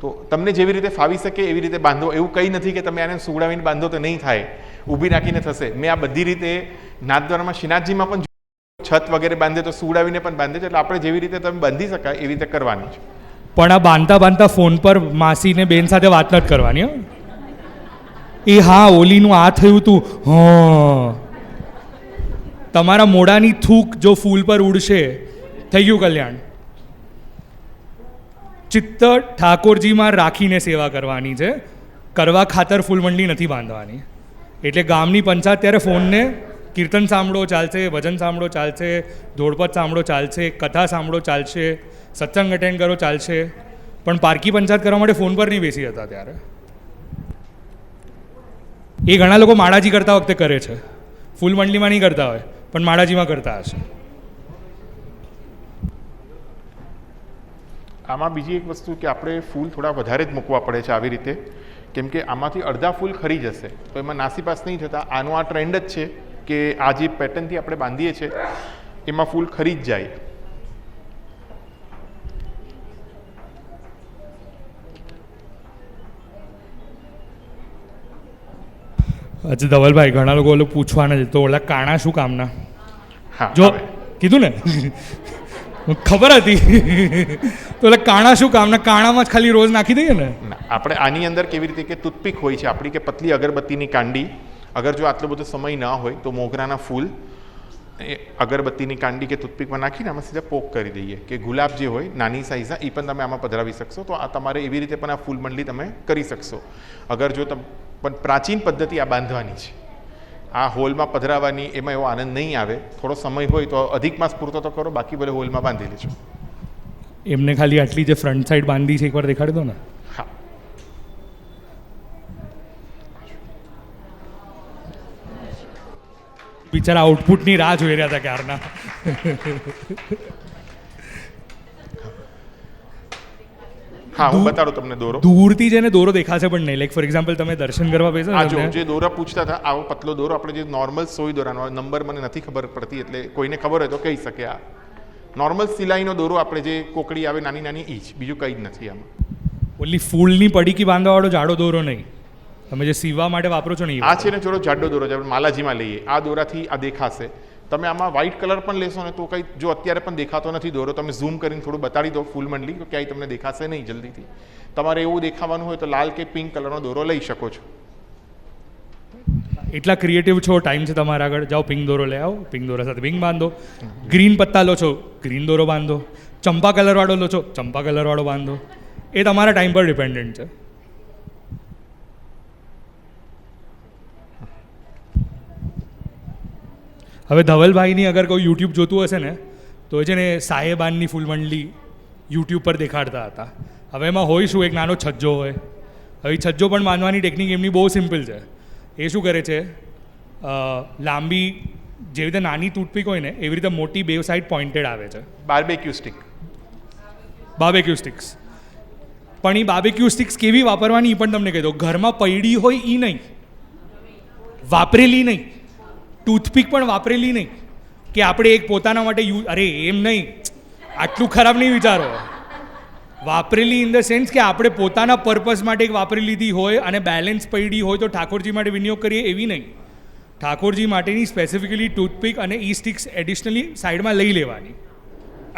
તો તમને જેવી રીતે ફાવી શકે એવી રીતે બાંધો. એવું કંઈ નથી કે તમે આને સુગડાવીને બાંધો તો નહીં થાય, ઊભી રાખીને થશે. મેં આ બધી રીતે નાથદ્વારામાં શ્રીનાથજીમાં પણ છત વગેરે બાંધે તો સુગડાવીને પણ બાંધે છે. એટલે આપણે જેવી રીતે તમે બાંધી શકાય એવી રીતે કરવાની છે. પણ આ બાંધતા બાંધતા ફોન પર માસીને બેન સાથે વાત નથી કરવાની હો. એ હા ઓલીનું આ થયું તું તમારા મોઢાની થૂક જો ફૂલ પર ઉડશે થઈ ગયું કલ્યાણ. ચિત્ત ઠાકોરજીમાં રાખીને સેવા કરવાની છે, કરવા ખાતર ફૂલમંડલી નથી બાંધવાની. એટલે ગામની પંચાયત ત્યારે ફોનને કીર્તન સાંભળો ચાલશે, ભજન સાંભળો ચાલશે, ધોળપદ સાંભળો ચાલશે, કથા સાંભળો ચાલશે, સત્સંગ અટેન્ડ કરો ચાલશે, પણ પારકી પંચાયત કરવા માટે ફોન પર નહીં બેસી હતા ત્યારે. એ ઘણા લોકો માળાજી કરતા વખતે કરે છે, ફૂલમંડલીમાં નહીં કરતા હોય પણ માળાજીમાં કરતા હશે. આમાં બીજી એક વસ્તુ કે આપણે ફૂલ થોડા વધારે જ મૂકવા પડે છે આવી રીતે, કેમ કે આમાંથી અડધા ફૂલ ખરી જશે તો એમાં નાસીપાસ નહીં થતા. આનો આ ટ્રેન્ડ જ છે કે આ જે પેટર્નથી આપણે બાંધીએ છીએ એમાં ફૂલ ખરી જ જાય. અચ્છા ધવલભાઈ, ઘણા લોકો ઓલું પૂછવાના છે તો ઓલા કાણા શું કામના? હા, જો કીધું ને ખબર હતી તો એટલે કાણા શું કામના? કાણામાં જ ખાલી રોજ નાખી દઈએ ને. આપણે આની અંદર કેવી રીતે કે ટૂથપીક હોય છે આપણી કે પતલી અગરબત્તીની કાંડી, અગર જો આટલો બધો સમય ના હોય તો મોગરાના ફૂલ એ અગરબત્તીની કાંડી કે ટૂથપીકમાં નાખીને આમાં સીધા પોક કરી દઈએ. કે ગુલાબ જે હોય નાની સાઇઝના એ પણ તમે આમાં પધરાવી શકશો. તો આ તમારે એવી રીતે પણ આ ફૂલ મંડળી તમે કરી શકશો. અગર જો તમે પણ પ્રાચીન પદ્ધતિ આ બાંધવાની છે, આ હોલમાં પધરાવવાની એમાં એવો આનંદ નહીં આવે. થોડો સમય હોય તો અધિક માસ પૂરતો તો કરો, બાકી બધે હોલમાં બાંધી લેજો. એમને ખાલી આટલી જે ફ્રન્ટ સાઈડ બાંધી છે એકવાર દેખાડી દો ને. હા, બિચારા આઉટપુટની રાહ જોઈ રહ્યા હતા ક્યારના. હા, હું બતાડું તમને દોરો. દૂરથી જેને દોરો દેખાશે પણ નહીં. લાઈક ફોર એક્ઝામ્પલ તમે દર્શન કરવા બેસો આ જો ને જે દોરા પૂછતા હતા, આવો પતલો દોરો આપણે જે નોર્મલ સોય દોરાનો નંબર મને નથી ખબર પડતી એટલે કોઈને ખબર હોય તો કહી શકે. આ નોર્મલ સિલાઈનો દોરો આપણે જે કોકડી આવે નાની નાની ઈ જ, બીજું કંઈ જ નથી આમાં. ઓલી ફૂલની પડીકી બાંધવાવાળો જાડો દોરો નહીં, તમે જે સીવવા માટે વાપરો છો ને એ. આ છે ને થોડો જાડો દોરો છે, આપણે માલાજીમાં લઈએ. આ દોરાથી આ દેખાશે. તમે આમાં વ્હાઇટ કલર પણ લેશો ને તો કંઈ જો અત્યારે પણ દેખાતો નથી દોરો, તમે ઝૂમ કરીને થોડું બતાડી દો ફૂલ મંડલી તો ક્યાંય તમને દેખાશે નહીં જલ્દીથી. તમારે એવું દેખાવાનું હોય તો લાલ કે પિંક કલરનો દોરો લઈ શકો છો. એટલા ક્રિએટિવ છો, ટાઈમ છે તમારા આગળ, જાઓ પિંક દોરો લઈ આવો, પિંક દોરા સાથે પિંક બાંધો. ગ્રીન પત્તા લો છો, ગ્રીન દોરો બાંધો. ચંપા કલરવાળો લો છો, ચંપા કલરવાળો બાંધો. એ તમારા ટાઈમ પર ડિપેન્ડન્ટ છે. હવે ધવલભાઈની અગર કોઈ યુટ્યુબ જોતું હશે ને તો એ છે ને સાહેબાનની ફૂલમંડલી યુટ્યુબ પર દેખાડતા હતા. હવે એમાં હોય શું, એક નાનો છજ્જો હોય. હવે છજ્જો પણ બાંધવાની ટેકનિક એમની બહુ સિમ્પલ છે. એ શું કરે છે, લાંબી જેવી રીતે નાની ટૂથપીક હોય ને એવી રીતે મોટી બે સાઈડ પોઇન્ટેડ આવે છે. Barbecue stick. Barbecue sticks. પણ એ બાર્બેક્યુ સ્ટિક્સ કેવી વાપરવાની એ પણ તમને કહી દો. ઘરમાં પડી હોય એ નહીં, વાપરેલી નહીં. ટૂથપીક પણ વાપરેલી નહીં કે આપણે એક પોતાના માટે અરે એમ નહીં, આટલું ખરાબ નહીં વિચારો. વાપરેલી ઇન ધ સેન્સ કે આપણે પોતાના પર્પઝ માટે એક વાપરી લીધી હોય અને બેલેન્સ પડી હોય તો ઠાકોરજી માટે વિનિયોગ કરીએ એવી નહીં. ઠાકોરજી માટેની સ્પેસિફિકલી ટૂથપીક અને ઈ સ્ટિક્સ એડિશનલી સાઈડમાં લઈ લેવાની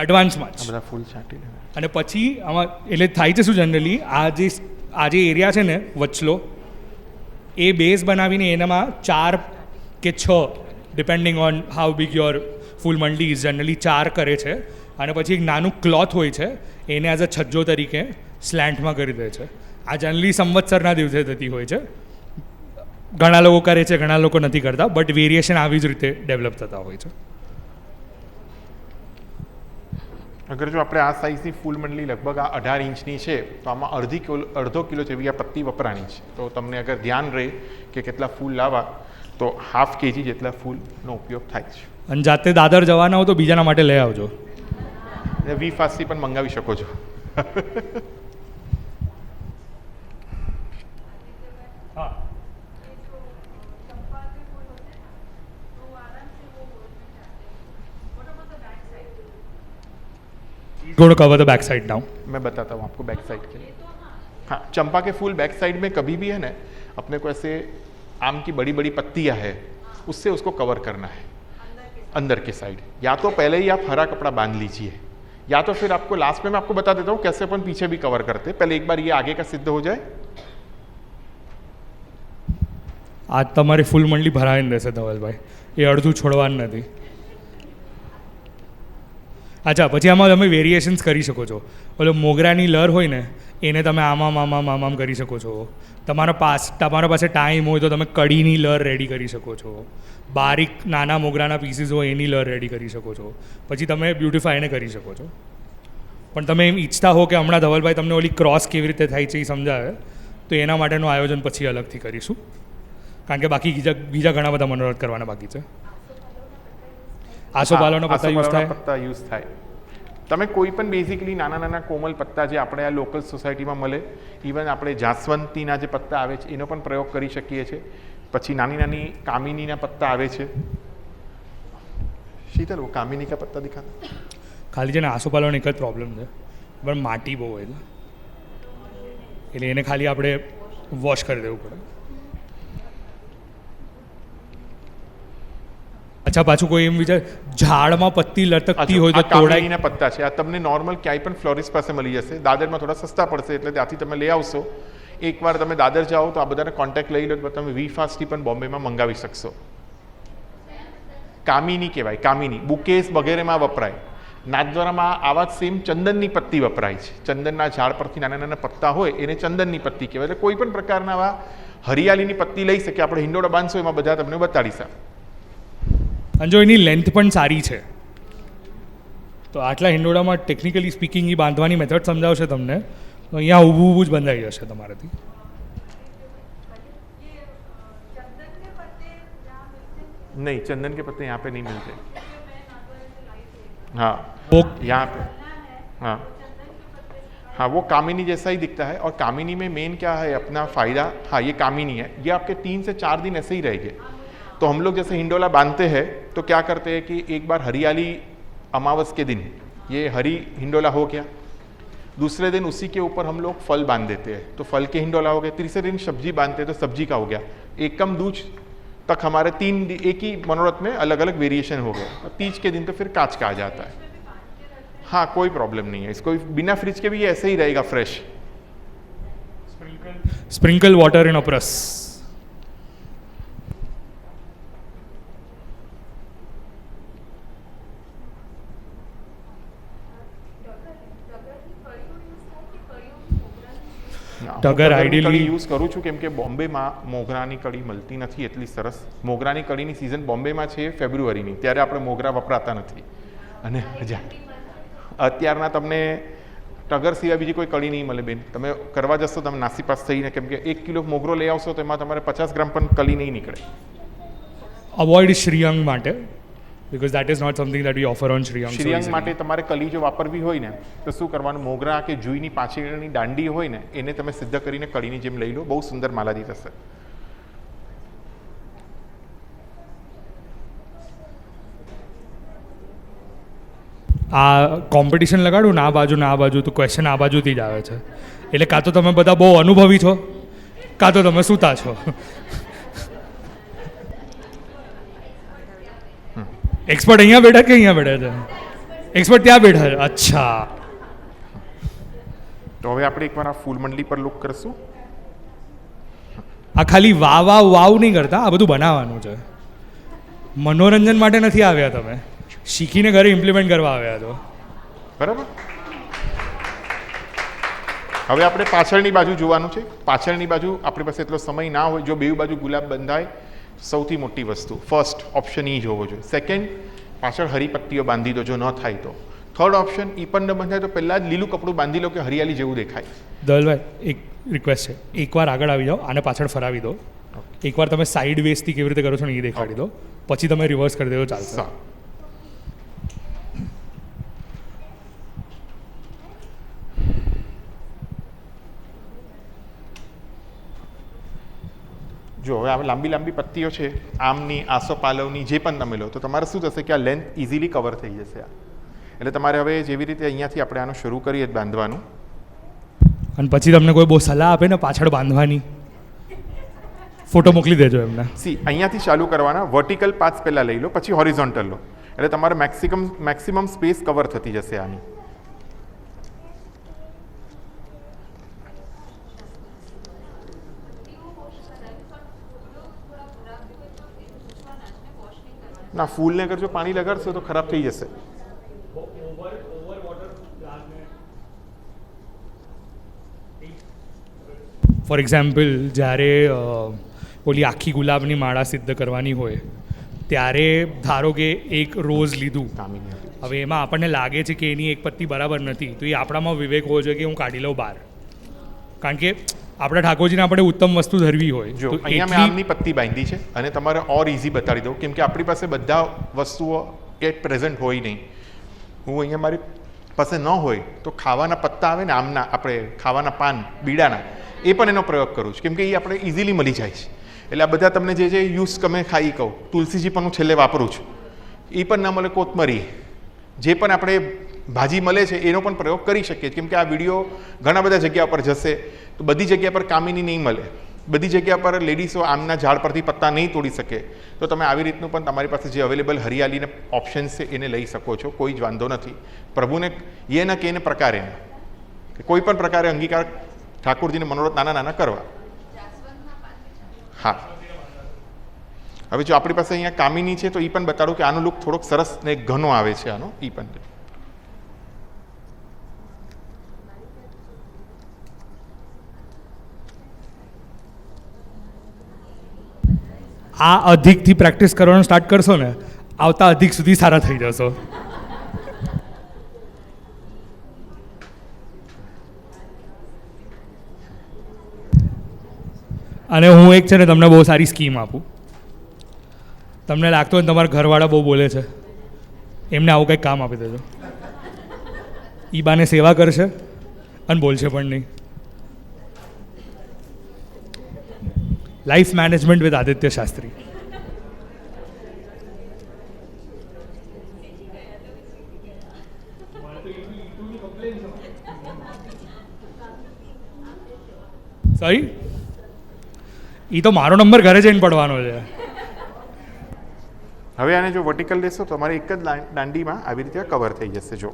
એડવાન્સમાં જ. બધા ફૂલ છાંટી લેવા. અને પછી આમાં એટલે થાય છે શું, જનરલી આ જે એરિયા છે ને વચલો, એ બેઝ બનાવીને એનામાં 4 કે 6 depending on how big your full Mandali is, generally 4 કરે છે. અને પછી એક નાનું ક્લોથ હોય છે એને એઝ અ છજ્જો તરીકે સ્લેન્ટમાં કરી દે છે. આ જનરલી સંવત્સરના દિવસે થતી હોય છે. ઘણા લોકો કરે છે, ઘણા લોકો નથી કરતા, બટ વેરિએશન આવી જ રીતે ડેવલપ થતા હોય છે. અગર જો આપણે આ સાઇઝની ફૂલ મંડલી લગભગ આ 18 ઇંચની છે તો આમાં અડધો કિલો જેવી આ પત્તી વપરાણી છે. તો તમને અગર ધ્યાન રહે કે કેટલા ફૂલ લાવવા તો ½ kg જેટલા ફૂલનો ઉપયોગ થાય છે. અને જાતે દાદર જવાના હો તો બીજાના માટે લઈ આવજો. અને વી ફાસ્ટથી પણ મંગાવી શકો છો. going to cover the back side now. मैं बताता हूँ आपको बैक साइड के लिए. हाँ, चंपा के फूल बैक साइड में कभी भी है ना अपने को ऐसे आम की बड़ी बड़ी पत्तियां है उससे उसको कवर करना है अंदर के साइड. या तो पहले ही आप हरा कपड़ा बांध लीजिए या तो फिर आपको लास्ट में मैं आपको बता देता हूँ कैसे अपन पीछे भी कवर करते. पहले एक बार ये आगे का सिद्ध हो जाए. આજ તમારી ફૂલ મંડલી ભરાઈને રહેશે ધવલભાઈ, એ અડધું છોડવાનું નથી. અચ્છા, પછી આમાં તમે વેરિએશન્સ કરી શકો છો. ઓલો મોગરાની લર હોય ને એને તમે આમ કરી શકો છો. તમારા પાસે ટાઈમ હોય તો તમે કડીની લર રેડી કરી શકો છો. બારીક નાના મોગરાના પીસીસ હોય એની લર રેડી કરી શકો છો. પછી તમે બ્યુટિફાઈને કરી શકો છો. પણ તમે એમ ઈચ્છતા હો કે હમણાં ધવલભાઈ તમને ઓલી ક્રોસ કેવી રીતે થાય છે એ સમજાવે તો એના માટેનું આયોજન પછી અલગથી કરીશું, કારણ કે બાકી બીજા ઘણા બધા મનોરથ કરવાના બાકી છે. આસોપાલવના પત્તા યુઝ થાય. તમે કોઈ પણ બેઝિકલી નાના નાના કોમલ પત્તા જે આપણે આ લોકલ સોસાયટીમાં મળે, ઇવન આપણે જાસ્વંતીના જે પત્તા આવે છે એનો પણ પ્રયોગ કરી શકીએ છીએ. પછી નાની નાની કામિનીના પત્તા આવે છે. શીતલ, કામિની કા પત્તા દિખાતા. ખાલી છે ને આસોપાલવનો એક જ પ્રોબ્લેમ છે, પણ માટી બહુ હોય એટલે એને ખાલી આપણે વોશ કરી દેવું પડે. અચ્છા, પાછું કોઈ એમ વિચાર ઝાડમાં પત્તી લટકતી હોય તો તોડાઈને પત્તા છે. આ તમને નોર્મલ ક્યાંય પણ ફ્લોરિસ્ટ પાસે મળી જશે. દાદરમાં થોડા સસ્તા પડશે એટલે ત્યાંથી તમે લઈ આવશો. એકવાર તમે દાદર જાઓ તો આ બધાને કોન્ટેક્ટ લઈ લો તો તમે વી ફાસ્ટથી પણ બોમ્બેમાં મંગાવી શકશો. કામિની કહેવાય, કામિની બુકેસ વગેરેમાં વપરાય. નાથદ્વારામાં આવા જ સેમ ચંદનની પત્તી વપરાય છે. ચંદનના ઝાડ પરથી નાના નાના પત્તા હોય એને ચંદનની પત્તી કહેવાય. એટલે કોઈ પણ પ્રકારના આવા હરિયાળીની પત્તી લઈ શકે. આપણે હિંડોળા બાંધશો એમાં બધા તમને બતાડીશ. અને જો એની લેન્થ પણ સારી છે તો આટલા હિંડોળામાં ટેકનિકલી સ્પીકિંગ એ બાંધવાની મેથડ સમજાવશે તમને. તો અહીંયા ઊભું જ બંધાઈ જશે તમારાથી. नहीं, चंदन के पत्ते यहाँ पे नहीं मिलते. हाँ, यहाँ पे हाँ हाँ वो कामिनी जैसा ही दिखता है. और कामिनी में मेन क्या है अपना फायदा, हाँ ये कामिनी है, ये आपके 3 से 4 दिन ऐसे ही रहेंगे. तो हम लोग जैसे हिंडोला बांधते हैं तो क्या करते हैं कि एक बार हरियाली अमावस के दिन ये हरी हिंडोला हो गया, दूसरे दिन उसी के ऊपर हम लोग फल बांध देते हैं तो फल के हिंडोला हो गया, तीसरे दिन सब्जी बांधते हैं तो सब्जी का हो गया. एकम दूज तक हमारे 3 एक ही मनोरथ में अलग अलग वेरिएशन हो गए. तीज के दिन तो फिर कांच का आ जाता है. हाँ, कोई प्रॉब्लम नहीं है. इसको बिना फ्रिज के भी ऐसे ही रहेगा फ्रेश. स्प्रिंकल वाटर इन अप्रस. ટગર આઈડિયલી યુઝ કરું છું કેમ કે બોમ્બેમાં મોગરાની કડી મળતી નથી એટલી સરસ. મોગરાની કડીની સિઝન બોમ્બેમાં છે ફેબ્રુઆરીની, ત્યારે આપણે મોગરા વપરાતા નથી. અને અત્યારના તમને ટગર સિવાય બીજી કોઈ કડી નહીં મળે બેન. તમે કરવા જશો તમે નાસીપાસ થઈને, કેમ કે 1 કિલો મોગરો લઈ આવશો તો એમાં તમારે 50 ગ્રામ પણ કલી નહીં નીકળે. અવોઇડ શ્રીયંગ માટે, because that is not something that we offer on Shriyang. શ્રીયંગ માટે તમારે કલી જો વાપરવી હોય ને તો શું કરવાનું, મોગરા કે જુઈની પાછળની દાંડી હોય ને એને તમે સિદ્ધ કરીને કળીની જેમ લઈ લો, બહુ સુંદર માલાજી થશે. આ કોમ્પિટિશન લગાડું ને આ બાજુ તો ક્વેશ્ચન આ બાજુથી જ આવે છે. એટલે કાં તો તમે બધા બહુ અનુભવી છો કાં તો તમે સૂતા છો. એક્સપર્ટ અહીંયા બેઠા કે અહીંયા બેઠા છે? એક્સપર્ટ ત્યાં બેઠા છે. અચ્છા, તો હવે આપણે એકવાર આ ફૂલ મંડલી પર લુક કરશું. આ ખાલી વાવ નહીં કરતા, આ બધું બનાવવાનું છે. મનોરંજન માટે નથી આવ્યા તમે, શીખીને ઘરે ઇમ્પ્લિમેન્ટ કરવા આવ્યા છો. બરાબર. હવે આપણે પાછળની બાજુ જોવાનું છે. પાછળની બાજુ આપણી પાસે એટલો સમય ના હોય. જો બે બાજુ ગુલાબ બંધાય સૌથી મોટી વસ્તુ, ફર્સ્ટ ઓપ્શન એ જ હોવો જોઈએ. સેકન્ડ, પાછળ હરી પત્તીઓ બાંધી દો જો ન થાય થર્ડ ઓપ્શન ઈ પણ ન બંધાય તો પહેલાં જ લીલું કપડું બાંધી લો કે હરિયાળી જેવું દેખાય. ધવલભાઈ એક રિક્વેસ્ટ છે, એકવાર આગળ આવી જાઓ, આને પાછળ ફરાવી દો, એકવાર તમે સાઈડ વેઝથી કેવી રીતે કરો છો ને એ દેખાડી દો, પછી તમે રિવર્સ કરી દેવો ચાલશે. સારું. જો હવે આ લાંબી લાંબી પત્તીઓ છે આમની, આસોપાલવની, જે પણ તમે લો તો તમારે શું થશે કે આ લેન્થ ઇઝીલી કવર થઈ જશે. આ એટલે તમારે હવે જેવી રીતે અહીંયાથી આપણે આનું શરૂ કરીએ બાંધવાનું, અને પછી તમને કોઈ બહુ સલાહ આપે ને પાછળ બાંધવાની, ફોટો મોકલી દેજો એમને. અહીંયાથી ચાલુ કરવાના, વર્ટિકલ પાથ પહેલાં લઈ લો, પછી હોરિઝોન્ટલ લો, એટલે તમારે મેક્સિમમ સ્પેસ કવર થતી જશે આની. ના, ફૂલને અગર જો પાણી લગાડશો તો ખરાબ થઈ જશે. ફોર એક્ઝામ્પલ, જ્યારે ઓલી આખી ગુલાબની માળા સિદ્ધ કરવાની હોય ત્યારે ધારો કે એક રોઝ લીધું, કામિની હવે એમાં આપણને લાગે છે કે એની એક પત્તી બરાબર નથી, તો એ આપણામાં વિવેક હોવો જોઈએ કે હું કાઢી લઉં બહાર, કારણ કે આપણા ઠાકોરજીને આપણે ઉત્તમ વસ્તુ ધરવી હોય. જો અહીંયા મેં આમની પત્તી બાંધી છે અને તમારે ઓર ઇઝી બતાડી દઉં, કેમ કે આપણી પાસે બધા વસ્તુઓ એટ પ્રેઝન્ટ હોય નહીં. હું અહીંયા મારી પાસે ન હોય તો ખાવાના પત્તા આવે ને આમના, આપણે ખાવાના પાન બીડાના, એ પણ એનો પ્રયોગ કરું છું, કેમ કે એ આપણે ઇઝીલી મળી જાય છે. એટલે આ બધા તમને જે યુઝ તમે ખાઈ કહું, તુલસીજી પણ હું છેલ્લે વાપરું છું, એ પણ ના મળે કોથમરી, જે પણ આપણે ભાજી મળે છે એનો પણ પ્રયોગ કરી શકીએ, કેમ કે આ વિડીયો ઘણા બધા જગ્યા પર જશે તો બધી જગ્યા પર કામિની નહીં મળે, બધી જગ્યા પર લેડીઝો આમના ઝાડ પરથી પત્તા નહીં તોડી શકે, તો તમે આવી રીતનું પણ તમારી પાસે જે અવેલેબલ હરિયાળીના ઓપ્શન્સ છે એને લઈ શકો છો, કોઈ જ વાંધો નથી. પ્રભુને એ ન કે એને પ્રકારે કોઈ પણ પ્રકારે અંગીકાર ઠાકોરજીને મનોરથ નાના નાના કરવા. હા, હવે જો આપણી પાસે અહીંયા કામિની છે તો એ પણ બતાડું કે આનો લુક થોડોક સરસ ને ઘનો આવે છે આનો, એ પણ. આ અધિકથી પ્રેક્ટિસ કરવાનું સ્ટાર્ટ કરશો ને, આવતા અધિક સુધી સારા થઈ જશો. અને હું એક છે ને તમને બહુ સારી સ્કીમ આપું, તમને લાગતું હોય ને તમારા ઘરવાળા બહુ બોલે છે, એમને આવું કંઈક કામ આપી દેજો, ઈ બાને સેવા કરશે અને બોલશે પણ નહીં. Life management with Aditya Shastri. Sorry, એ તો મારો નંબર ઘરે જઈને પડવાનો છે. હવે આને જો વર્ટિકલ લેશો તો તમારે એક જ દાંડીમાં આવી રીતે કવર થઈ જશે. જો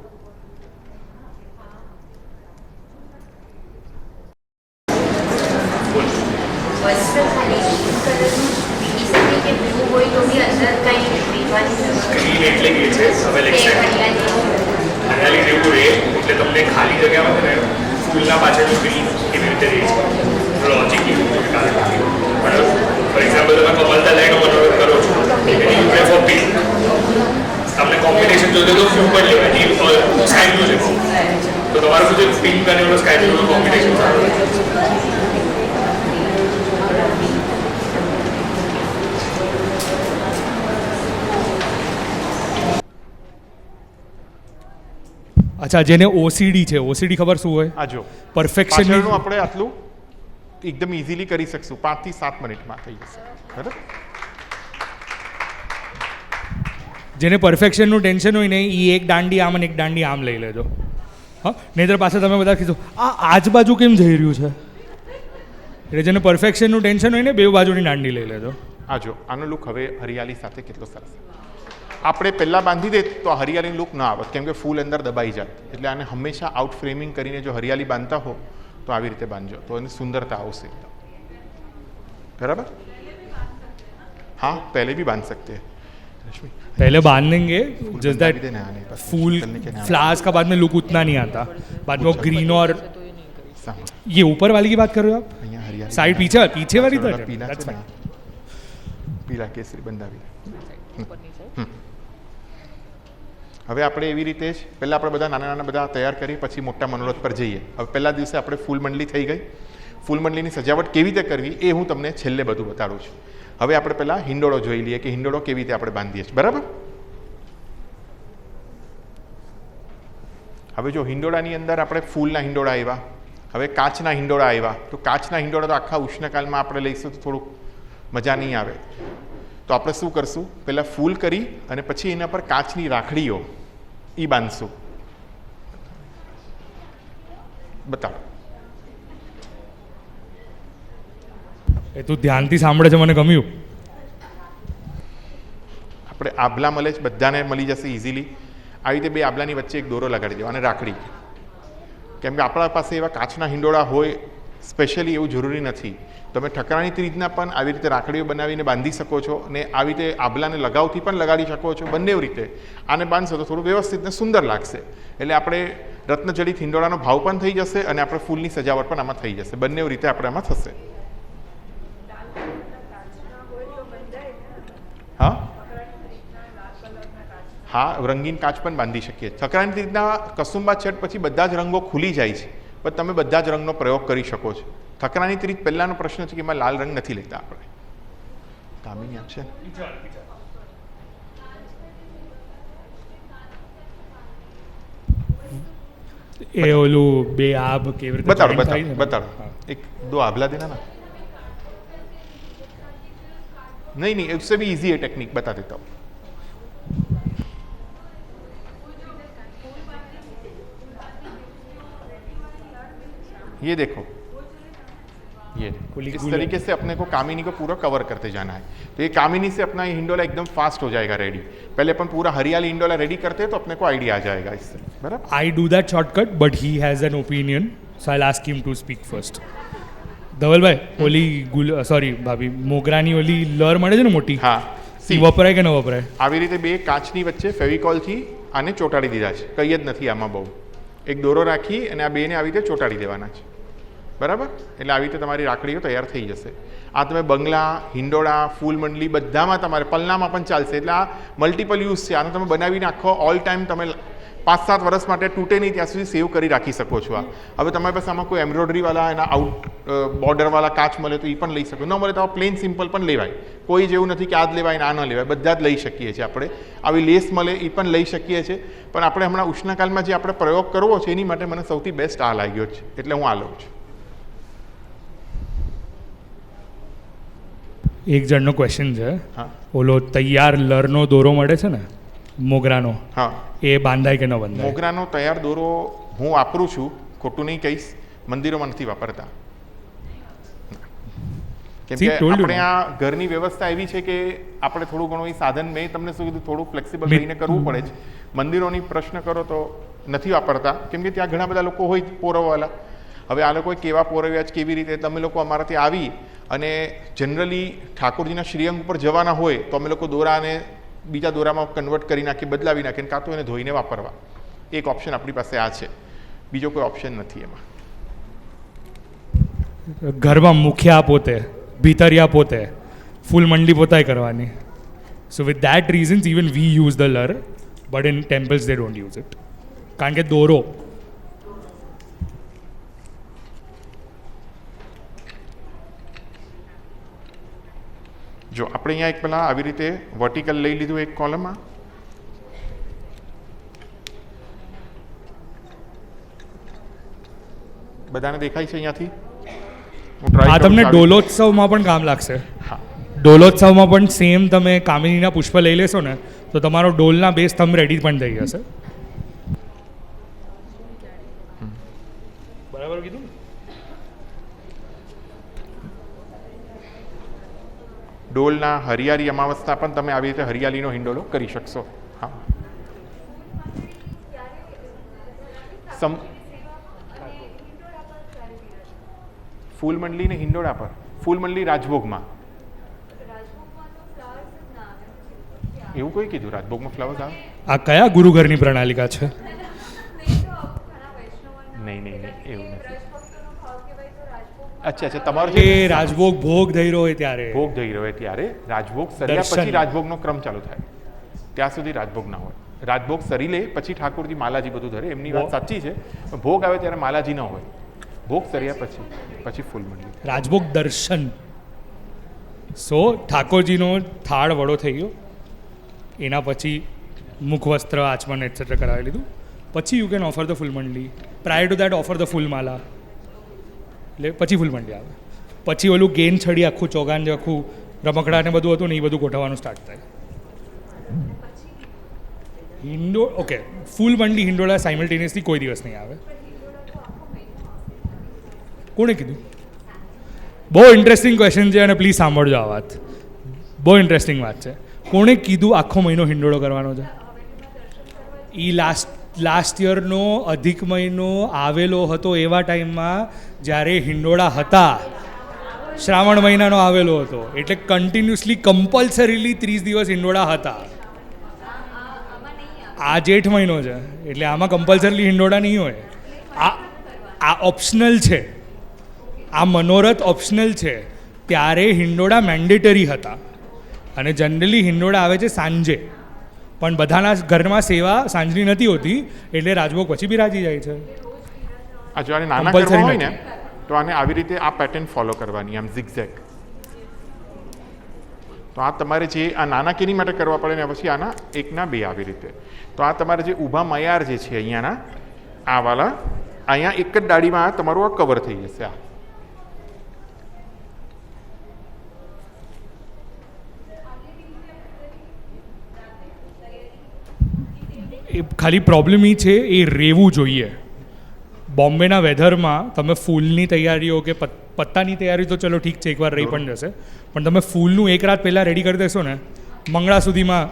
સ્ક્રીન એટલે કે છે સવેલ હરિયાળી જેવું રહે, એટલે તમને ખાલી જગ્યામાં છે ને ફૂલના પાછળનું ગ્રીન એવી રીતે રહે છે. લોજિક એવું છે કારણ બરાબર. ફોર એક્ઝામ્પલ તમે કમલતા લાઈનો મનોરથ કરો છો, એની યુ પ્રેફર પિંક, તમને કોમ્બિનેશન જોઈતો તો ફ્યુ પણ લેવાય, સ્કાય બ્લુ છે તો તમારું શું છે પિંક અને સ્કાય બ્લુનું કોમ્બિનેશન સારું રહે. અચ્છા, જેને ઓસીડી છે, ઓસીડી ખબર શું હોય? આ જો પરફેક્શન. પાછળનું આપણે આટલું એકદમ ઇઝીલી કરી શકશું, 5 થી 7 મિનિટમાં થઈ જશે. બરાબર. જેને પરફેક્શનનું ટેન્શન હોય ને એ એક દાંડી આમ અને એક દાંડી આમ લઈ લેજો. હા, નહીંતર પાસે તમે બધા કીધું આ આજુબાજુ કેમ જઈ રહ્યું છે, એટલે જેને પરફેક્શનનું ટેન્શન હોય ને બે બાજુની દાંડી લઈ લેજો. આ જો આનો લુક હવે હરિયાળી સાથે કેટલો સરસ. આપણે પહેલાં બાંધી દે તો આ હરિયાળીનું લુક ના આવે, કેમ કે ફૂલ અંદર દબાઈ જાય, એટલે આને હંમેશા આઉટ ફ્રેમિંગ કરીને જો હરિયાળી બાંધતા હો તો આવી રીતે બાંધજો, તો એની સુંદરતા આવશે. बराबर. हाँ, पहले भी बांध सकते हैं रश्मि, पहले बांध देंगे जस्ट दैट देना आने बस फूल करने के नाम फ्लावर्स का बाद में लुक उतना नहीं आता, बाद में वो ग्रीन और सामा ये ऊपर वाली की बात कर रहे हो आप? અહીંયા હરિયાળી साइड पीछे पीछे वाली तो પીલા that's છે fine. ને, પીલા કેસરી બંધાવી. હવે આપણે એવી રીતે જ પહેલાં આપણે બધા નાના નાના બધા તૈયાર કરી પછી મોટા મનોરથ પર જઈએ. હવે પહેલા દિવસે આપણે ફૂલ મંડલી થઈ ગઈ. ફૂલ મંડલીની સજાવટ કેવી રીતે કરવી એ હું તમને છેલ્લે બધું બતાડું છું. હવે આપણે પહેલાં હિંડોળો જોઈ લઈએ કે હિંડોળો કેવી રીતે આપણે બાંધીએ છીએ. બરાબર. હવે જો હિંડોળાની અંદર આપણે ફૂલના હિંડોળા આવ્યા, હવે કાચના હિંડોળા આવ્યા. તો કાચના હિંડોળા તો આખા ઉષ્ણકાલમાં આપણે લઈશું તો થોડુંક મજા નહીં આવે. તો આપણે શું કરશું, પહેલાં ફૂલ કરી અને પછી એના પર કાચની રાખડીઓ એ બાંધશું. બતાવો. એ તું ધ્યાનથી સાંભળે છે, મને ગમ્યું. આપણે આભલા મળે છે, બધાને મળી જશે ઇઝીલી. આવી રીતે બે આભલાની વચ્ચે એક દોરો લગાડી દેવો અને રાખડી. કેમ કે આપણા પાસે એવા કાચના હિંડોળા હોય સ્પેશિયલી એવું જરૂરી નથી. તમે ઠકરાની રીતના પણ આવી રીતે રાખડીઓ બનાવીને બાંધી શકો છો અને આવી રીતે આભલાને લગાવથી પણ લગાડી શકો છો. બંને રીતે આને બાંધશો તો થોડું વ્યવસ્થિત ને સુંદર લાગશે. એટલે આપણે રત્નજડિત હિંડોળાનો ભાવ પણ થઈ જશે અને આપણે ફૂલની સજાવટ પણ આમાં થઈ જશે. બંને રીતે આપણે આમાં થશે. હા હા, રંગીન કાચ પણ બાંધી શકીએ. ઠકરાની રીતના કસુંબા છઠ પછી બધા જ રંગો ખુલી જાય છે, પણ તમે બધા જ રંગનો પ્રયોગ કરી શકો છો. ઠકરાની રીત પહેલાનો પ્રશ્ન છે કે એમાં લાલ રંગ નથી લેતા આપણે. કામિની આપશે એ ઓલું બે આબ કેવી રીતે બતાડો join બતાડો થાય ને? બતાડો. એક દો આભલા દેના ના. नहीं नहीं, उससे भी इजी है टेक्निक, बता देता हूँ. ये देखो, ये इस तरीके से अपने को कामिनी को पूरा कवर करते जाना है. तो ये कामिनी से अपना ये हिंडोला एकदम फास्ट हो जाएगा रेडी. पहले अपन पूरा हरियाली हिंडोला रेडी करते हैं तो अपने को आइडिया आ जाएगा इससे. बराबर. I do that shortcut, but he has an opinion, so I'll ask him to speak first. Dhavalbhai, ઓલી સોરી ભાભી, મોગરાની ઓલી લર મળે છે ને મોટી, હા, એ વપરાય કે ન વપરાય? આવી રીતે બે કાચની વચ્ચે ફેવિકોલથી આને ચોંટાડી દીધા છે. કંઈ જ નથી આમાં બહુ. એક દોરો રાખી અને આ બેને આવી રીતે ચોંટાડી દેવાના છે. બરાબર. એટલે આવી રીતે તમારી રાખડીઓ તૈયાર થઈ જશે. આ તમે બંગલા, હિંડોળા, ફૂલ મંડલી બધામાં તમારે પલનામાં પણ ચાલશે. એટલે આ મલ્ટિપલ યુઝ છે. આનો તમે બનાવીને આખો ઓલ ટાઈમ તમે 5-7 વર્ષ માટે તૂટે નહીં ત્યાં સુધી સેવ કરી રાખી શકો છો. આ હવે તમારી પાસે આમાં કોઈ એમ્બ્રોઇડરીવાળા એના આઉટ બોર્ડરવાળા કાચ મળે તો એ પણ લઈ શકો. ન મળે તો આ પ્લેન સિમ્પલ પણ લેવાય. કોઈ જેવું નથી કે આ જ લેવાય ને આ ન લેવાય, બધા જ લઈ શકીએ છીએ આપણે. આવી લેસ મળે એ પણ લઈ શકીએ છીએ. પણ આપણે હમણાં ઉષ્ણકાલમાં જે આપણે પ્રયોગ કરવો છે એની માટે મને સૌથી બેસ્ટ આ લાગ્યો છે, એટલે હું આ લઉં છું. એક જણનો ક્વેશ્ચન છે. હા, ઓલો તૈયાર લરનો દોરો મળે છે ને મોગરાનો, હા, એ બાંધાય કે ન બાંધાય? મોગરાનો તૈયાર દોરો હું વાપરું છું, ખોટું નહીં કહીશ. મંદિરોમાં નથી વાપરતા. કેમ કે આપણે આ ઘરની વ્યવસ્થા એવી છે કે આપણે થોડું ઘણું એ સાધન, મેં તમને શું કીધું, થોડું ફ્લેક્સિબલ રહીને કરવું પડે છે. મંદિરોની પ્રશ્ન કરો તો નથી વાપરતા, કેમ કે ત્યાં ઘણા બધા લોકો હોય પોરવવાલા. હવે આ લોકોએ કેવા પોરવ્યા છે, કેવી રીતે તમે લોકો અમારાથી આવી અને જનરલી ઠાકોરજીના શ્રીઅંગ ઉપર જવાના હોય તો અમે લોકો દોરાને બીજા દોરામાં કન્વર્ટ કરી નાખીએ, બદલાવી નાખીએ, કાં તો એને ધોઈને વાપરવા. એક ઓપ્શન આપણી પાસે આ છે, બીજો કોઈ ઓપ્શન નથી એમાં. ઘરમાં મુખ્યા પોતે, ભીતરિયા પોતે, ફૂલ મંડલી પોતાય કરવાની. So with that reasons even we use the લર, but in temples they don't use it. કારણ કે દોરો જો આપણે અહીંયા એક પેલા આવી રીતે વર્ટિકલ લઈ લીધું એક કોલમમાં. બધાને દેખાય છે અહીંયાથી? આ તમને ડોલોત્સવમાં પણ કામ લાગશે. હા, ડોલોત્સવમાં પણ સેમ તમે કામિનીના પુષ્પ લઈ લેશો ને તો તમારો ડોલના બે સ્તંભ રેડી પણ થઈ જશે. બરાબર કીધું? ડોલના હરિયાળી અમાવસ્યા પણ તમે આવી રીતે હરિયાળીનો હિંડોળો કરી શકશો. હા, ફૂલ મંડલી ને હિંડોળા પર. ફૂલ મંડલી રાજભોગમાં. એવું કોઈ કીધું રાજભોગમાં ફ્લાવર્સ આવે? આ કયા ગુરુઘરની પ્રણાલિકા છે? નહીં નહીં નહીં, એવું નથી. અચ્છા અચ્છા, તમારો એ રાજભોગ ભોગ થઈ રહ્યો હોય ત્યારે, ભોગ થઈ રહ્યો હોય ત્યારે રાજભોગ સર્યા પછી રાજભોગનો ક્રમ ચાલુ થાય, ત્યાં સુધી રાજભોગ ના હોય. રાજભોગ સરી લે પછી ઠાકોરજી માલાજી બધું ધરે, એમની વાત સાચી છે. પણ ભોગ આવે ત્યારે માલાજી ન હોય, ભોગ સર્યા પછી ફૂલ મંડલી. રાજભોગ દર્શન. સો ઠાકોરજીનો થાળ વડો થઈ ગયો, એના પછી મુખવસ્ત્ર આચમન એટસેટ્રા કરાવી લીધું, પછી યુ કેન ઓફર ધ ફૂલ મંડલી. Prior to that offer the ફૂલ માલા, એટલે પછી ફૂલ મંડલી આવે. પછી ઓલું ગેન છડી આખું ચોગાન જે આખું રમકડા ને બધું હતું ને એ બધું ગોઠવવાનું સ્ટાર્ટ થાય. ઓકે, ફૂલ મંડલી હિંડોળા સાયમલ્ટેનિયસલી કોઈ દિવસ નહીં આવે. કોણે કીધું? બહુ ઇન્ટરેસ્ટિંગ ક્વેશ્ચન છે અને પ્લીઝ સાંભળજો આ વાત, બહુ ઇન્ટરેસ્ટિંગ વાત છે. કોણે કીધું આખો મહિનો હિંડોળો કરવાનો છે? એ લાસ્ટ યરનો અધિક મહિનો આવેલો હતો એવા ટાઈમમાં જ્યારે હિંડોળા હતા, શ્રાવણ મહિનાનો આવેલો હતો, એટલે કન્ટિન્યુઅસલી કમ્પલ્સરીલી 30 દિવસ હિંડોળા હતા. આ જેઠ મહિનો છે એટલે આમાં કમ્પલ્સરીલી હિંડોળા નહીં હોય. આ ઓપ્શનલ છે, આ મનોરથ ઓપ્શનલ છે. ત્યારે હિંડોળા મેન્ડેટરી હતા અને જનરલી હિંડોળા આવે છે સાંજે, પણ બધાના ઘરમાં સેવા સાંજની નથી હોતી એટલે રાજભોગ પછી બિરાજી જાય છે. જો આને નાના કરવા હોય ને તો આને આવી રીતે આ પેટર્ન ફોલો કરવાની, આમ ઝિગઝેગ. તો આ તમારે જે આ નાના કેની માટે કરવા પડે ને પછી આના એકના બે આવી રીતે. તો આ તમારે જે ઊભા મયાર જે છે અહીંયાના આ વાલા, અહીંયા એક જ ડાળીમાં તમારું આ કવર થઈ જશે. આ ખાલી પ્રોબ્લેમ એ છે એ રહેવું જોઈએ. બોમ્બેના વેધરમાં તમે ફૂલની તૈયારીઓ કે પત્તાની તૈયારી તો ચલો ઠીક છે, એકવાર રહી પણ જશે, પણ તમે ફૂલનું એક રાત પહેલાં રેડી કરી દેશો ને, મંગળા સુધીમાં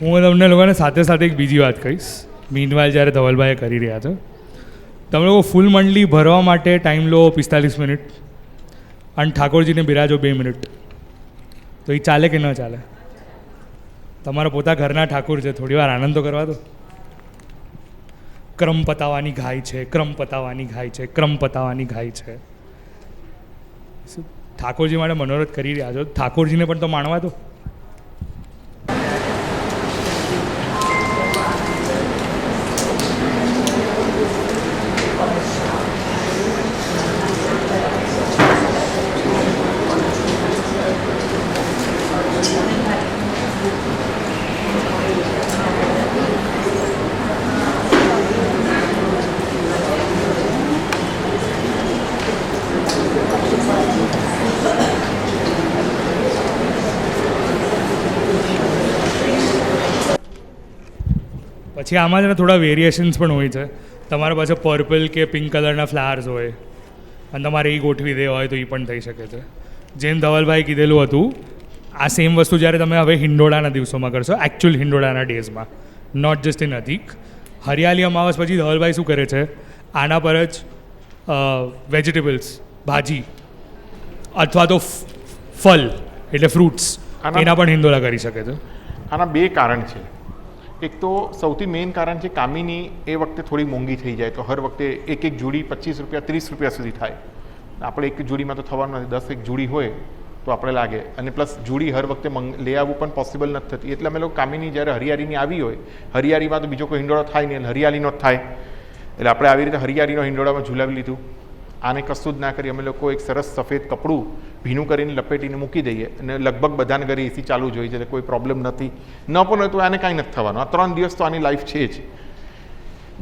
હું તમને લોકોને સાથે સાથે એક બીજી વાત કહીશ. મીનવાઇલ જ્યારે ધવલભાઈ કરી રહ્યા છે, તમે લોકો ફૂલ મંડલી ભરવા માટે ટાઈમ લો 45 મિનિટ અને ઠાકોરજીને બિરાજો 2 મિનિટ, તો એ ચાલે કે ન ચાલે? તમારા પોતા ઘરના ઠાકોર છે, થોડી વાર આનંદ તો કરવા દો. ક્રમ પતાવવાની ઘાય છે, ક્રમ પતાવવાની ઘાય છે, ક્રમ પતાવવાની ઘાય છે. ઠાકોરજી માટે મનોરથ કરી રહ્યા છો, ઠાકોરજીને પણ તો માણવા દો. પછી આમાં છે ને થોડા વેરિએશન્સ પણ હોય છે. તમારા પાસે પર્પલ કે પિંક કલરના ફ્લાવર્સ હોય અને તમારે એ ગોઠવી દેવા હોય તો એ પણ થઈ શકે છે. જેમ ધવલભાઈ કીધેલું હતું, આ સેમ વસ્તુ જ્યારે તમે હવે હિંડોળાના દિવસોમાં કરશો, એકચ્યુઅલ હિંડોળાના ડેઝમાં, નોટ જસ્ટ ઇન અધિક, હરિયાળી અમાવસ પછી ધવલભાઈ શું કરે છે, આના પર જ વેજીટેબલ્સ, ભાજી અથવા તો ફલ એટલે ફ્રૂટ્સ, એના પણ હિંડોળા કરી શકે છે. આના બે કારણ છે. એક તો સૌથી મેઇન કારણ છે કામિની એ વખતે થોડી મોંઘી થઈ જાય, તો હર વખતે એક જોડી 25 રૂપિયા 30 રૂપિયા સુધી થાય. આપણે એક જોડીમાં તો થવાનું નથી, 10 જોડી હોય તો આપણે લાગે, અને પ્લસ જોડી હર વખતે લઈ આવવું પણ પોસિબલ નથી થતી. એટલે અમે લોકો કામિની જ્યારે હરિયાળીની આવી હોય, હરિયાળીમાં તો બીજો કોઈ હિંડોળો થાય નહીં, હરિયાળીનો જ થાય, એટલે આપણે આવી રીતે હરિયાળીનો હિંડોળામાં ઝુલાવી લીધું. આને કશું જ ના કરી અમે લોકો એક સરસ સફેદ કપડું ભીનું કરીને લપેટીને મૂકી દઈએ, અને લગભગ બધાને ઘરે એસી ચાલુ જ હોય છે, એટલે કોઈ પ્રોબ્લેમ નથી. ન પણ હોય તો આને કાંઈ નથી થવાનું. આ 3 દિવસ તો આની લાઈફ છે જ.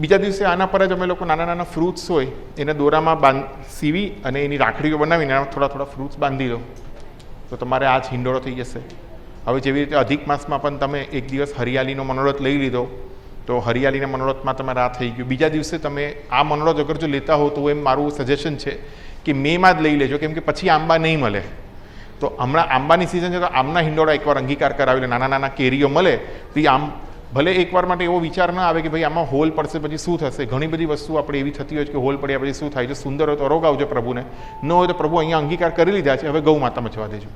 બીજા દિવસે આના પર જ અમે લોકો નાના નાના ફ્રૂટ્સ હોય એને દોરામાં સીવી અને એની રાખડીઓ બનાવીને એના થોડા થોડા ફ્રૂટ્સ બાંધી દો તો તમારે આ જ હિંડોળો થઈ જશે. હવે જેવી રીતે અધિક માસમાં પણ તમે એક દિવસ હરિયાળીનો મનોરથ લઈ લીધો તો હરિયાળીના મનોરથમાં તમારે આ થઈ ગયું. બીજા દિવસે તમે આ મનોરથ અગર જો લેતા હો તો એમ મારું સજેશન છે કે મેમાં જ લઈ લેજો, કેમ કે પછી આંબા નહીં મળે. તો હમણાં આંબાની સિઝન છે તો આમના હિંડોળા એકવાર અંગીકાર કરાવી લે. નાના નાના કેરીઓ મળે તો એ આમ ભલે એકવાર માટે એવો વિચાર ના આવે કે ભાઈ આમાં હોલ પડશે પછી શું થશે. ઘણી બધી વસ્તુ આપણે એવી થતી હોય છે કે હોલ પડ્યા પછી શું થાય છે. સુંદર હોય તો અરોગાવજો પ્રભુને, ન હોય તો પ્રભુ અહીંયા અંગીકાર કરી લીધા છે, હવે ગૌ માતામાં જવા દેજો.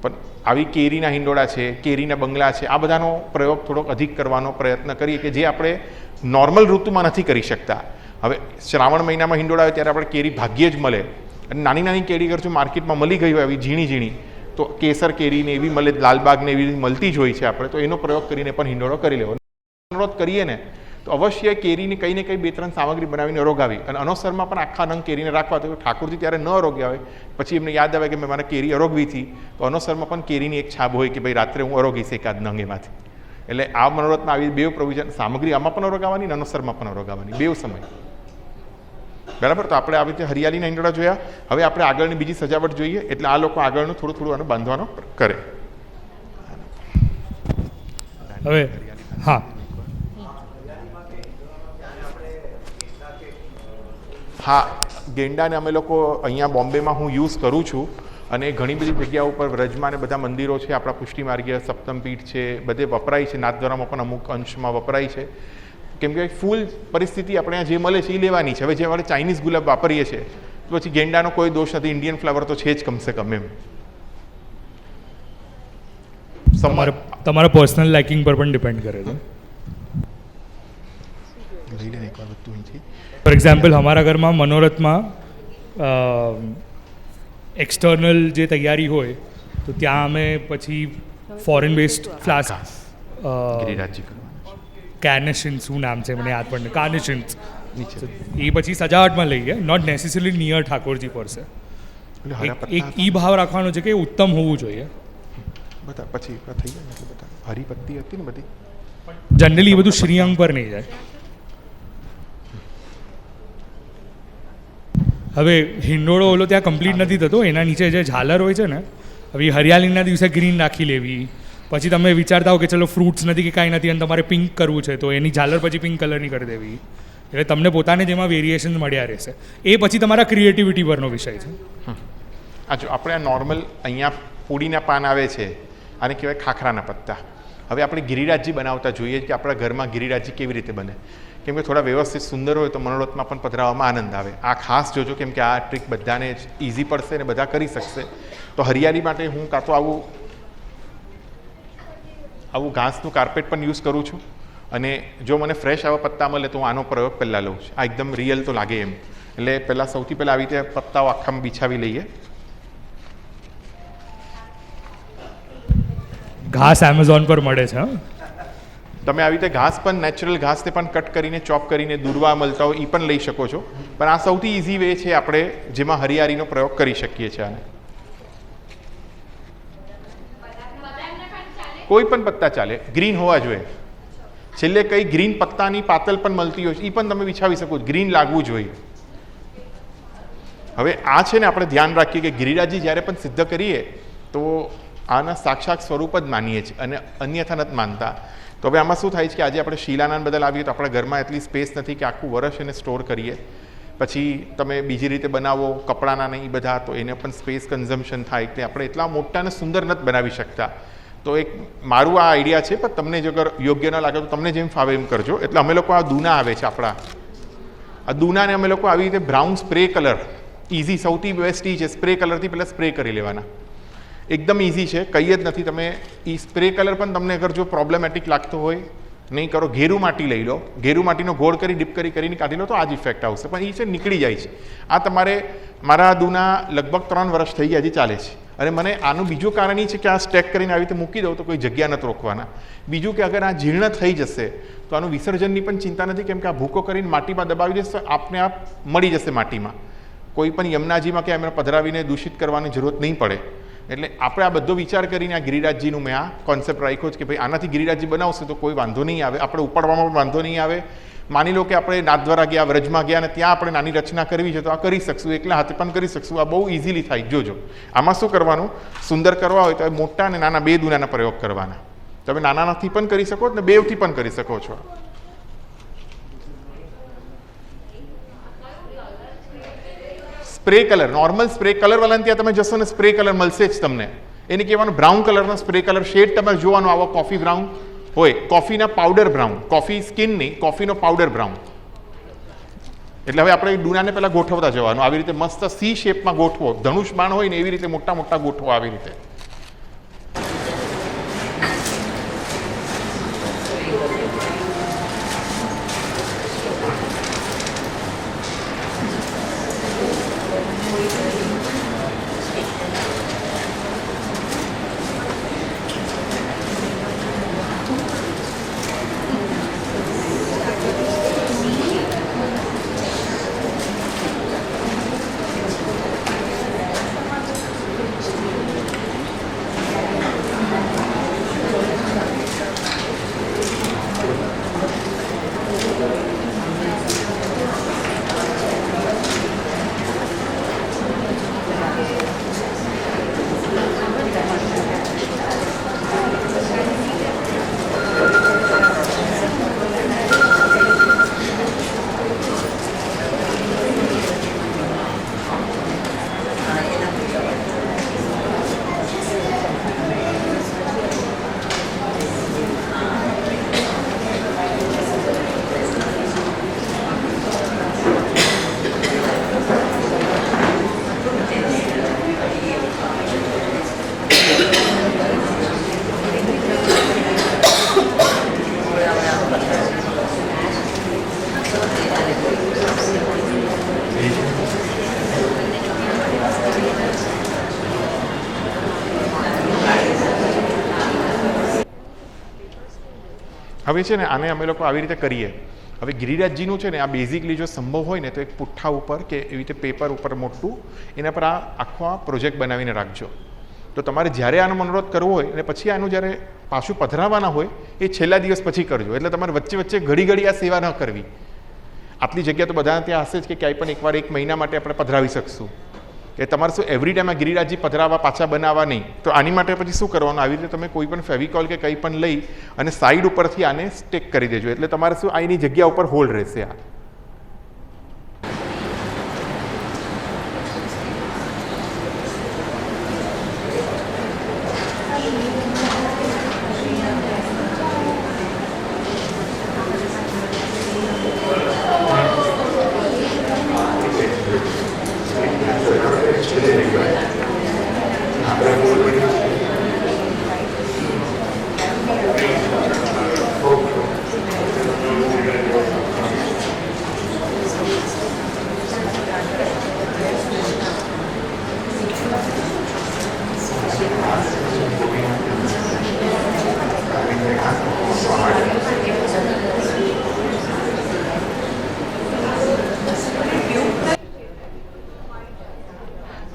પણ આવી કેરીના હિંડોળા છે, કેરીના બંગલા છે, આ બધાનો પ્રયોગ થોડોક અધિક કરવાનો પ્રયત્ન કરીએ કે જે આપણે નોર્મલ ઋતુમાં નથી કરી શકતા. હવે શ્રાવણ મહિનામાં હિંડોળા આવે ત્યારે આપણે કેરી ભાગ્યે જ મળે, અને નાની નાની કેરી અગર જો માર્કેટમાં મળી ગઈ હોય આવી ઝીણી ઝીણી તો કેસર કેરીને એવી મળે, લાલબાગને એવી મળતી જ હોય છે. આપણે તો એનો પ્રયોગ કરીને પણ હિંડોળો કરી લેવો. અનુરોધ કરીએ ને તો અવશ્ય કેરીની કંઈ ને કંઈ 2-3 સામગ્રી બનાવીને અરોગાવી, અને અનોસરમાં પણ આખા નંગ કેરીને રાખવા. તો ઠાકોરજી ત્યારે ન અરોગ્યા હોય પછી એમને યાદ આવે કે મેં મને કેરી અરોગવી હતી, તો અનોસરમાં પણ કેરીની એક છાપ હોય કે ભાઈ રાત્રે હું અરોગીશ એકાદ નંગ એમાંથી. એટલે આ મનોરથમાં આવી 2 પ્રોવિઝન સામગ્રી આમાં પણ અરોગાવાની અને અનોસરમાં પણ અરોગાવાની, 2 સમય. બરાબર. તો આપણે આવી રીતે હરિયાળીના હિંડોળા જોયા. હવે આપણે આગળની બીજી સજાવટ જોઈએ. એટલે આ લોકો આગળનું થોડું થોડું આને બાંધવાનો કરે. હવે હા હા, ગેંડાને અમે લોકો અહીંયા બોમ્બેમાં હું યુઝ કરું છું, અને ઘણી બધી જગ્યાઓ ઉપર વ્રજમાં ને બધા મંદિરો છે આપણા પુષ્ટિ માર્ગીય સપ્તમપીઠ છે, બધે વપરાય છે. નાથદ્વારામાં પણ અમુક અંશમાં વપરાય છે, કેમ કે ફૂલ પરિસ્થિતિ આપણે જે મળે છે એ લેવાની છે. હવે જે આપણે ચાઇનીઝ ગુલાબ વાપરીએ છીએ તો પછી ગેંડાનો કોઈ દોષ નથી, ઇન્ડિયન ફ્લાવર તો છે જ કમસે કમ એમ. તમારા પર્સનલ લાઇકિંગ પર પણ ડિપેન્ડ કરે છે. લઈ લે એકવાર બધું અહીંથી. ફોર એક્ઝામ્પલ हमारा ઘરમાં મનોરથમાં એક્સટર્નલ જે તૈયારી હોય તો ત્યાં અમે પછી ફોરેન બેસ્ડ ફ્લાસ્ક ગિરિરાજજી કરવાના કાર્નેશન, શું નામ છે મને યાદ પણ નહીં, કાર્નેશન્સ એ પછી સજાવટમાં લઈએ, નોટ નેસેસરી નિયર ઠાકોરજી પર છે. એક ઈ ભાવ રાખવાનો છે કે ઉત્તમ હોવું જોઈએ. બધા પછી થઈ જાય ને બધા હરિપત્તી હતી ને બધી, જનરલી એ બધું શ્રીઅંગ પર નહીં જાય. હવે હિંડોળો ઓલો ત્યાં કમ્પ્લીટ નથી થતો, એના નીચે જે ઝાલર હોય છે ને, હવે હરિયાળીના દિવસે ગ્રીન રાખી લેવી, પછી તમે વિચારતા હો કે ચલો ફ્રૂટ્સ નથી કે કાંઈ નથી અને તમારે પિંક કરવું છે તો એની ઝાલર પછી પિંક કલરની કરી દેવી. એટલે તમને પોતાને જેમાં વેરિએશન મળ્યા રહેશે. એ પછી તમારા ક્રિએટિવિટી પરનો વિષય છે. આ જો આપણે આ નોર્મલ અહીંયા પૂડીના પાન આવે છે, આને કહેવાય ખાખરાના પત્તા. હવે આપણે ગિરિરાજજી બનાવતા જોઈએ કે આપણા ઘરમાં ગિરિરાજજી કેવી રીતે બને, કેમ કે થોડા વ્યવસ્થિત સુંદર હોય તો મનોરથમાં પણ પધરાવવામાં આનંદ આવે. આ ખાસ જોજો, કેમ કે આ ટ્રીક બધાને ઇઝી પડશે અને બધા કરી શકશે. તો હરિયાળી માટે હું કાં તો આવું ઘાસનું કાર્પેટ પણ યુઝ કરું છું, અને જો મને ફ્રેશ આવા પત્તા મળે તો હું આનો પ્રયોગ પહેલાં લઉં છું. આ એકદમ રિયલ તો લાગે એમ. એટલે પહેલાં સૌથી પહેલાં આવી રીતે પત્તાઓ આખામાં બિછાવી લઈએ. ઘાસ એમેઝોન પર મળે છે. તમે આવી રીતે ઘાસ પણ નેચરલ ઘાસને પણ કટ કરીને ચોપ કરીને દૂરવા મળતા હોય એ પણ લઈ શકો છો. પણ આ સૌથી ઇઝી વે છે આપણે જેમાં હરિયાળીનો પ્રયોગ કરી શકીએ છીએ. આને કોઈ પણ પત્તા ચાલે, ગ્રીન હોવા જોઈએ. છેલ્લે કઈ ગ્રીન પત્તાની પાતલ પણ મળતી હોય એ પણ તમે વિછાવી શકો, ગ્રીન લાગવું જોઈએ. હવે આ છે ને આપણે ધ્યાન રાખીએ કે ગિરિરાજજી જ્યારે પણ સિદ્ધ કરીએ તો આના સાક્ષાત સ્વરૂપ જ માનીએ છીએ અને અન્યથા નથી માનતા. તો હવે આમાં શું થાય છે કે આજે આપણે શીલાના બદલ આવીએ તો આપણા ઘરમાં એટલી સ્પેસ નથી કે આખું વર્ષ એને સ્ટોર કરીએ. પછી તમે બીજી રીતે બનાવો કપડાના નહીં બધા, તો એને પણ સ્પેસ કન્ઝમ્પશન થાય એટલે આપણે એટલા મોટા અને સુંદર નથી બનાવી શકતા. તો એક મારું આ આઈડિયા છે, પણ તમને જો અગર યોગ્ય ન લાગે તો તમને જેમ ફાવે એમ કરજો. એટલે અમે લોકો આ દૂના આવે છે આપણા, આ દૂનાને અમે લોકો આવી રીતે બ્રાઉન સ્પ્રે કલર, ઇઝી સૌથી બેસ્ટ છે, સ્પ્રે કલરથી પહેલાં સ્પ્રે કરી લેવાના. એકદમ ઇઝી છે, કંઈ જ નથી. તમે એ સ્પ્રે કલર પણ તમને અગર જો પ્રોબ્લેમેટિક લાગતો હોય નહીં કરો, ઘેરું માટી લઈ લો, ઘેરું માટીનો ગોળ કરી ડીપ કરીને કાઢી લો તો આ જ ઇફેક્ટ આવશે. પણ એ છે નીકળી જાય છે. આ તમારે મારા દૂના લગભગ 3 વર્ષ થઈ ગયા હજી ચાલે છે. અને મને આનું બીજું કારણ એ છે કે આ સ્ટેક કરીને આવી રીતે મૂકી દઉં તો કોઈ જગ્યા નથી રોકવાના. બીજું કે અગર આ જીર્ણ થઈ જશે તો આનું વિસર્જનની પણ ચિંતા નથી, કેમ કે આ ભૂકો કરીને માટીમાં દબાવી દેશે તો આપને આપ મળી જશે માટીમાં. કોઈ પણ યમુનાજીમાં કે એમને પધરાવીને દૂષિત કરવાની જરૂરત નહીં પડે. એટલે આપણે આ બધો વિચાર કરીને આ ગિરિરાજજીનું મેં આ કોન્સેપ્ટ રાખ્યો છે કે ભાઈ આનાથી ગિરિરાજજી બનાવશે તો કોઈ વાંધો નહીં આવે, આપણે ઉપાડવામાં પણ વાંધો નહીં આવે. માની લો કે આપણે નાથદ્વારા ગયા, વ્રજમાં ગયા અને ત્યાં આપણે નાની રચના કરવી છે તો આ કરી શકશું, એકલા હાથે પણ કરી શકશું. આ બહુ ઇઝીલી થાય. જોજો આમાં શું કરવાનું, સુંદર કરવા હોય તો મોટા અને નાના બે દુનાના પ્રયોગ કરવાના. તમે નાનાથી પણ કરી શકો ને બેવથી પણ કરી શકો છો. Spray colour, normal spray colour વાળાને ત્યાં તમે જશો ને સ્પ્રે કલર મળશે જ તમને. એને કહેવાનું બ્રાઉન કલરનો સ્પ્રે કલર શેડ તમારે જોવાનો આવો કોફી બ્રાઉન હોય, કોફીના પાવડર બ્રાઉન, કોફી સ્કિન નહીં, કોફીનો પાવડર બ્રાઉન. એટલે હવે આપણે ડુનાને પહેલાં ગોઠવતા જવાનું, આવી રીતે મસ્ત સી શેપમાં ગોઠવો, ધનુષ બાણ હોય ને એવી રીતે મોટા મોટા ગોઠવો આવી રીતે. હવે છે ને આને અમે લોકો આવી રીતે કરીએ. હવે ગિરિરાજજીનું છે ને આ બેઝિકલી જો સંભવ હોય ને તો એક પુઠ્ઠા ઉપર કે એવી રીતે પેપર ઉપર મોટું એના પર આ આખો આ પ્રોજેક્ટ બનાવીને રાખજો. તો તમારે જ્યારે આનો મનોરથ કરવો હોય અને પછી આનું જ્યારે પાછું પધરાવવાના હોય એ છેલ્લા દિવસ પછી કરજો. એટલે તમારે વચ્ચે વચ્ચે ઘડી ઘડી આ સેવા ન કરવી. આટલી જગ્યા તો બધાને ત્યાં હશે જ કે ક્યાંય પણ એકવાર 1 મહિના માટે આપણે પધરાવી શકશું. કે તમારે શું એવરી ટાઈમ આ ગિરિરાજજી પધરાવવા પાછા બનાવવા નહીં. તો આની માટે પછી શું કરવાનું, આવી રીતે તમે કોઈ પણ ફેવિકોલ કે કંઈ પણ લઈ અને સાઈડ ઉપરથી આને સ્ટેક કરી દેજો. એટલે તમારે શું આ એની જગ્યા ઉપર હોલ્ડ રહેશે.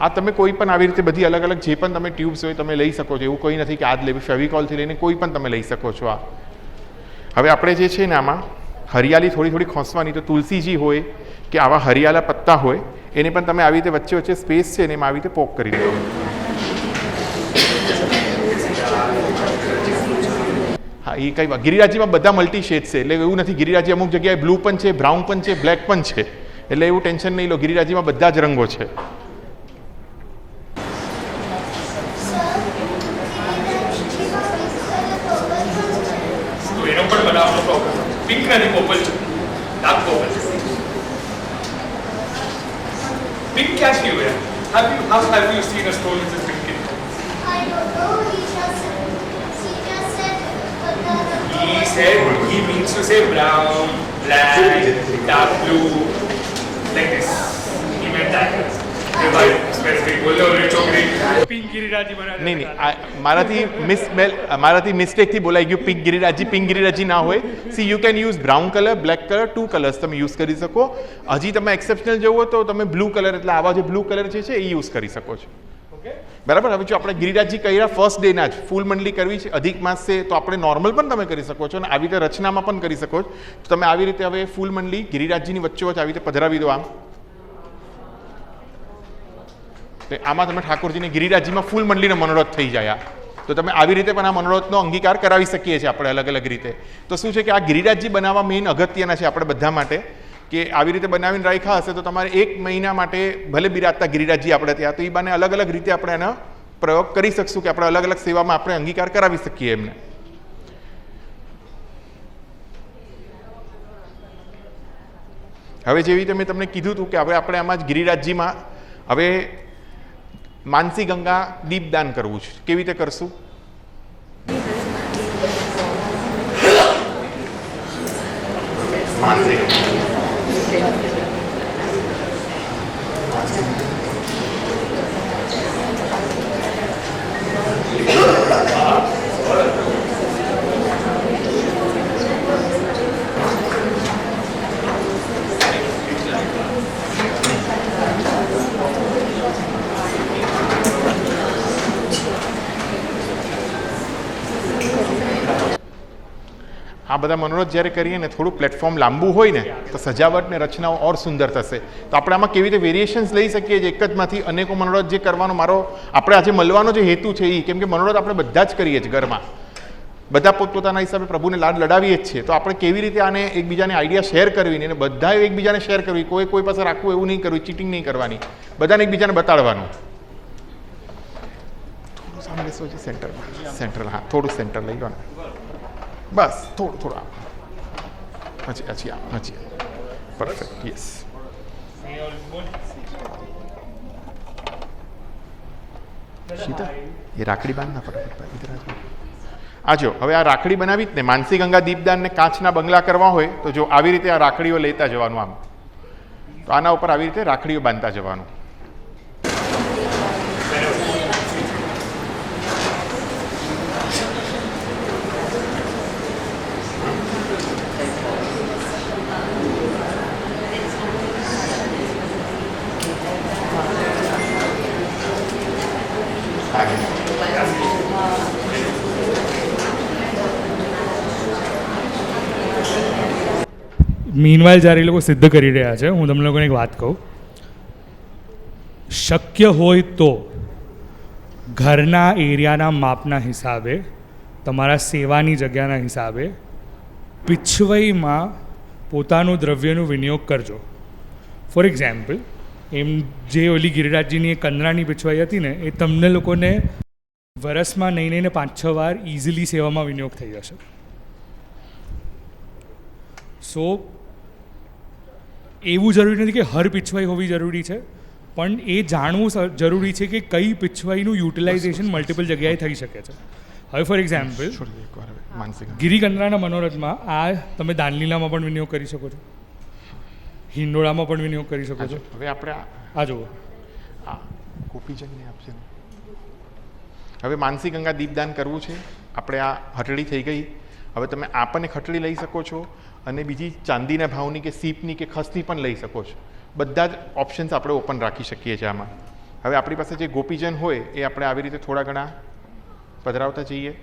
આ તમે કોઈ પણ આવી રીતે બધી અલગ અલગ જે પણ તમે ટ્યુબ્સ હોય તમે લઈ શકો છો. એવું કોઈ નથી કે આ જ લેવી, ફેવિકોલથી લઈને કોઈ પણ તમે લઈ શકો છો. આ હવે આપણે જે છે ને આમાં હરિયાળી થોડી થોડી ખોસવાની, તો તુલસીજી હોય કે આવા હરિયાળા પત્તા હોય એને પણ તમે આવી રીતે વચ્ચે વચ્ચે સ્પેસ છે ને એમાં આવી રીતે પોક કરી દો. હા, એ કઈ ગિરિરાજીમાં બધા મલ્ટી શેડ છે. એટલે એવું નથી, ગિરિરાજી અમુક જગ્યાએ બ્લુ પણ છે, બ્રાઉન પણ છે, બ્લેક પણ છે. એટલે એવું ટેન્શન નહીં લો, ગિરિરાજીમાં બધા જ રંગો છે. પિંક નથી, પર્પલ છે, ડાર્ક પર્પલ છે. પિંક क्या क्यों है? Have you seen a stone which is pink in color? I don't know. He just said He means to say brown, black, dark blue, like this. He meant that. Specific બોલો રે છોકરી pink ગિરિરાજી બના દે. નહીં, મારાથી મિસ્ટેકથી બોલાઈ ગયું pink ગિરિરાજી. Pink ગિરિરાજી ના હોય. C you can use brown colour, black colour, 2 colours તમે યુઝ કરી શકો. હજી તમે એક્સેપ્શનલ જવો તો તમે બ્લુ કલર, એટલે આવા જે બ્લુ કલર છે એ યુઝ કરી શકો છો. ઓકે, બરાબર. હવે જો આપણે ગિરિરાજજી કર્યા ફર્સ્ટ ડેના જ ફૂલ મંડલી કરવી છે, અધિક માસ છે, તો આપણે નોર્મલ પણ તમે કરી શકો છો અને આવી રીતે રચનામાં પણ કરી શકો છો. તો તમે આવી રીતે હવે ફૂલ મંડલી ગિરિરાજજીની વચ્ચોવચ્ચ આવી રીતે પધરાવી દો આમ. તો આમાં તમે ઠાકોરજીને ગિરિરાજજીમાં ફૂલ મંડલીનો મનોરથ થઈ જાય. તો તમે આવી રીતે પણ આ મનોરથનો અંગીકાર કરાવી શકીએ છીએ આપણે અલગ અલગ રીતે. તો શું છે કે આ ગિરિરાજજી બનાવવા મેઇન અગત્યના છે આપણે બધા માટે, કે આવી રીતે બનાવીને રાખ્યા હશે તો તમારે 1 મહિના માટે ભલે બિરાજતા ગિરિરાજજી આપણે ત્યાં, તો એ બાને અલગ અલગ રીતે આપણે એનો પ્રયોગ કરી શકશું કે આપણે અલગ અલગ સેવામાં આપણે અંગીકાર કરાવી શકીએ એમને. હવે જેવી રીતે મેં તમને કીધું હતું કે હવે આપણે આમાં જ ગિરિરાજજીમાં હવે માનસી ગંગા દીપદાન કરવું છે. કેવી રીતે કરશું? માનસી આ બધા મનોરથ જ્યારે કરીએ ને થોડું પ્લેટફોર્મ લાંબુ હોય ને તો સજાવટ ને રચનાઓ ઓર સુંદર થશે. તો આપણે આમાં કેવી રીતે વેરિએશન્સ લઈ શકીએ છીએ? એક જ માંથી અનેકો મનોરથ જે કરવાનો મારો આપણે આજે મળવાનો જે હેતુ છે એ, કેમ કે મનોરથ આપણે બધા જ કરીએ છીએ ઘરમાં, બધા પોતપોતાના હિસાબે પ્રભુને લાડ લડાવીએ જ છીએ. તો આપણે કેવી રીતે આને એકબીજાને આઈડિયા શેર કરવી ને બધાએ એકબીજાને શેર કરવી, કોઈ પાસે રાખવું એવું નહીં કરવું, ચીટિંગ નહીં કરવાની, બધાને એકબીજાને બતાડવાનું. થોડું સામે લેશો છે સેન્ટરમાં, સેન્ટર, હા થોડું સેન્ટર લઈ લો ને બસ, થોડું હજી પરફેક્ટ. યસ. સીધા એ રાખડી બાંધ ના ફટાફટ આજો. હવે આ રાખડી બનાવી જ ને માનસી ગંગા દીપદાન ને કાચના બંગલા કરવા હોય તો જો આવી રીતે આ રાખડીઓ લેતા જવાનું આમ, તો આના ઉપર આવી રીતે રાખડીઓ બાંધતા જવાનું. મીનવાઇલ જ્યારે એ લોકો સિદ્ધ કરી રહ્યા છે, હું તમને લોકોને એક વાત કહું. શક્ય હોય તો ઘરના એરિયાના માપના હિસાબે, તમારા સેવાની જગ્યાના હિસાબે પીછવઈમાં પોતાનું દ્રવ્યનું વિનિયોગ કરજો. ફોર એક્ઝામ્પલ, એમ જે ઓલી ગિરિરાજજીની એ કંદરાની પીછવાઈ હતી ને, એ તમને લોકોને વરસમાં નહીં 5-6 વાર ઇઝીલી સેવામાં વિનિયોગ થઈ જશે. સો એવું જરૂરી નથી કે હર પીછવાઈ હોવી જરૂરી છે, પણ એ જાણવું જરૂરી છે કે કઈ પીછવાઈનું યુટિલાઇઝેશન મલ્ટિપલ જગ્યાએ થઈ શકે છે. હવે ફોર એક્ઝામ્પલ, ગિરિકંદરાના મનોરથમાં આ તમે દાનલીલામાં પણ વિનિયોગ કરી શકો છો, હિંડોળામાં પણ વિનિયોગ કરી શકો છો. હવે આપણે આ જુઓ, ગોપીજનને આપશે. હવે માનસી ગંગા દીપદાન કરવું છે. આપણે આ હટડી થઈ ગઈ. હવે તમે આ પણ એક હટડી લઈ શકો છો અને બીજી ચાંદીના ભાવની કે સીપની કે ખસની પણ લઈ શકો છો. બધા જ ઓપ્શન્સ આપણે ઓપન રાખી શકીએ છીએ આમાં. હવે આપણી પાસે જે ગોપીજન હોય એ આપણે આવી રીતે થોડા ઘણા પધરાવતા જઈએ.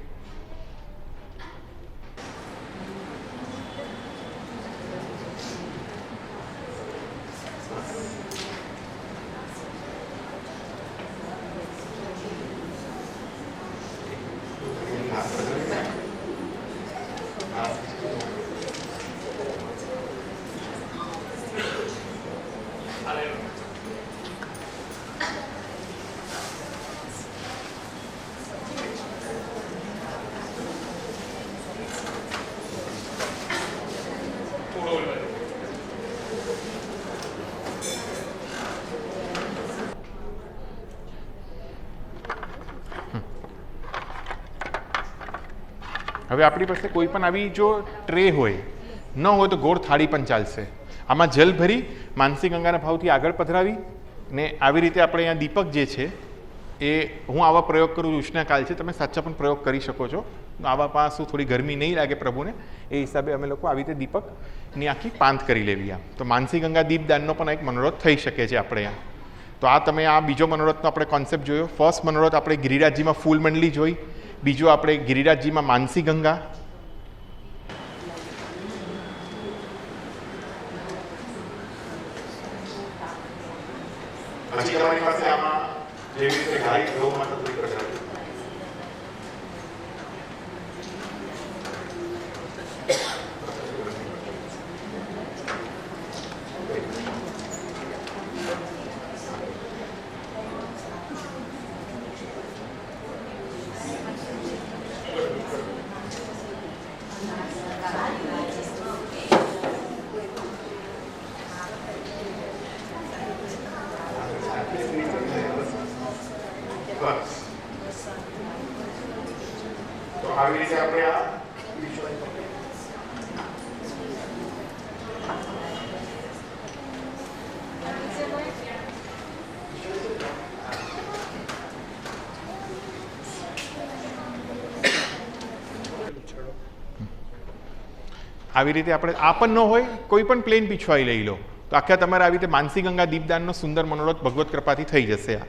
હવે આપણી પાસે કોઈ પણ આવી જો ટ્રે હોય, ન હોય તો ગોળ થાળી પણ ચાલશે. આમાં જલ ભરી માનસી ગંગાના ભાવથી આગળ પધરાવી ને આવી રીતે આપણે અહીંયા દીપક જે છે એ હું આવા પ્રયોગ કરું છું. ઉષ્ણાકાલ છે, તમે સાચા પણ પ્રયોગ કરી શકો છો. આવા પાસું થોડી ગરમી નહીં લાગે પ્રભુને, એ હિસાબે અમે લોકો આવી રીતે દીપકની આખી પાંત કરી લેવી. આમ તો માનસી ગંગા દીપદાનનો પણ એક મનોરથ થઈ શકે છે આપણે અહીંયા. તો આ તમે આ બીજો મનોરથનો આપણે કોન્સેપ્ટ જોયો. ફર્સ્ટ મનોરથ આપણે ગિરિરાજજીમાં ફૂલ મંડલી જોઈ, બીજો આપણે ગિરિરાજજીમાં માનસી ગંગા. હજી તમારી પાસે આમાં જેવી રીતે ગાય ગૌ માતા થોડી પ્રજાતિ. તો આવી રીતે આપણે આ આવી રીતે આપણે આ પણ ન હોય કોઈ પણ પ્લેન પીછવાઈ લઈ લો તો આખા તમારે આવી રીતે માનસી ગંગા દીપદાનનો સુંદર મનોરથ ભગવત કૃપાથી થઈ જશે. આ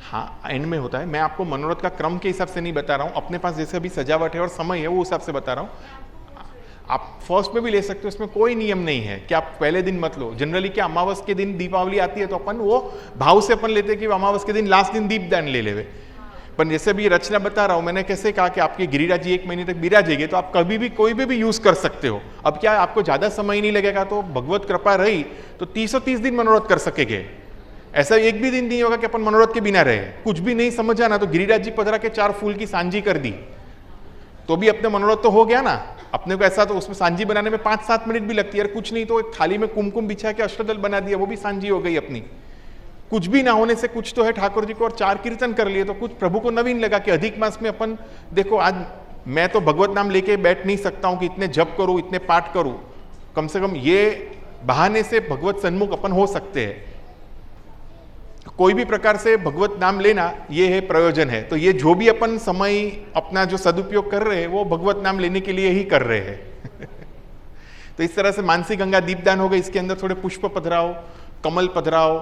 हाँ एंड में होता है. मैं आपको मनोरथ का क्रम के हिसाब से नहीं बता रहा हूँ, अपने पास जैसे अभी सजावट है और समय है वो हिसाब से बता रहा हूँ. आप फर्स्ट में भी ले सकते हो, इसमें कोई नियम नहीं है कि आप पहले दिन मत लो. जनरली क्या अमावस के दिन दीपावली आती है तो अपन वो भाव से अपन लेते हैं कि अमावस के दिन लास्ट दिन दीपदान ले लेवे. पर जैसे भी रचना बता रहा हूँ, मैंने कैसे कहा कि आपके गिरिराज जी 1 महीने तक बिराजेंगे तो आप कभी भी कोई भी यूज कर सकते हो. अब क्या आपको ज्यादा समय नहीं लगेगा तो भगवत कृपा रही तो 330 दिन मनोरथ कर सकेंगे. ऐसा एक भी दिन नहीं होगा कि अपन मनोरथ के बिना रहे. कुछ भी नहीं समझ आना तो गिरिराज जी पधरा के 4 फूल की सांजी कर दी तो भी अपने मनोरथ तो हो गया ना. अपने को ऐसा तो उसमें सांजी बनाने में 5-7 मिनट भी लगती है यार. कुछ नहीं तो एक थाली में कुमकुम बिछा के अष्टदल बना दिया, वो भी सांजी हो गई अपनी. कुछ भी ना होने से कुछ तो है ठाकुर जी को, और 4 कीर्तन कर लिए तो कुछ प्रभु को नवीन लगा कि अधिक मास में अपन देखो आज मैं तो भगवत नाम लेके बैठ नहीं सकता हूं कि इतने जप करूं इतने पाठ करूं. कम से कम ये बहाने से भगवत सन्मुख अपन हो सकते हैं. कोई भी प्रकार से भगवत नाम लेना ये है प्रयोजन है. तो ये जो भी अपन समय अपना जो सदुपयोग कर रहे हैं वो भगवत नाम लेने के लिए ही कर रहे हैं. तो इस तरह से मानसी गंगा दीपदान हो गई. इसके अंदर थोड़े पुष्प पधराओ, कमल पधराओ,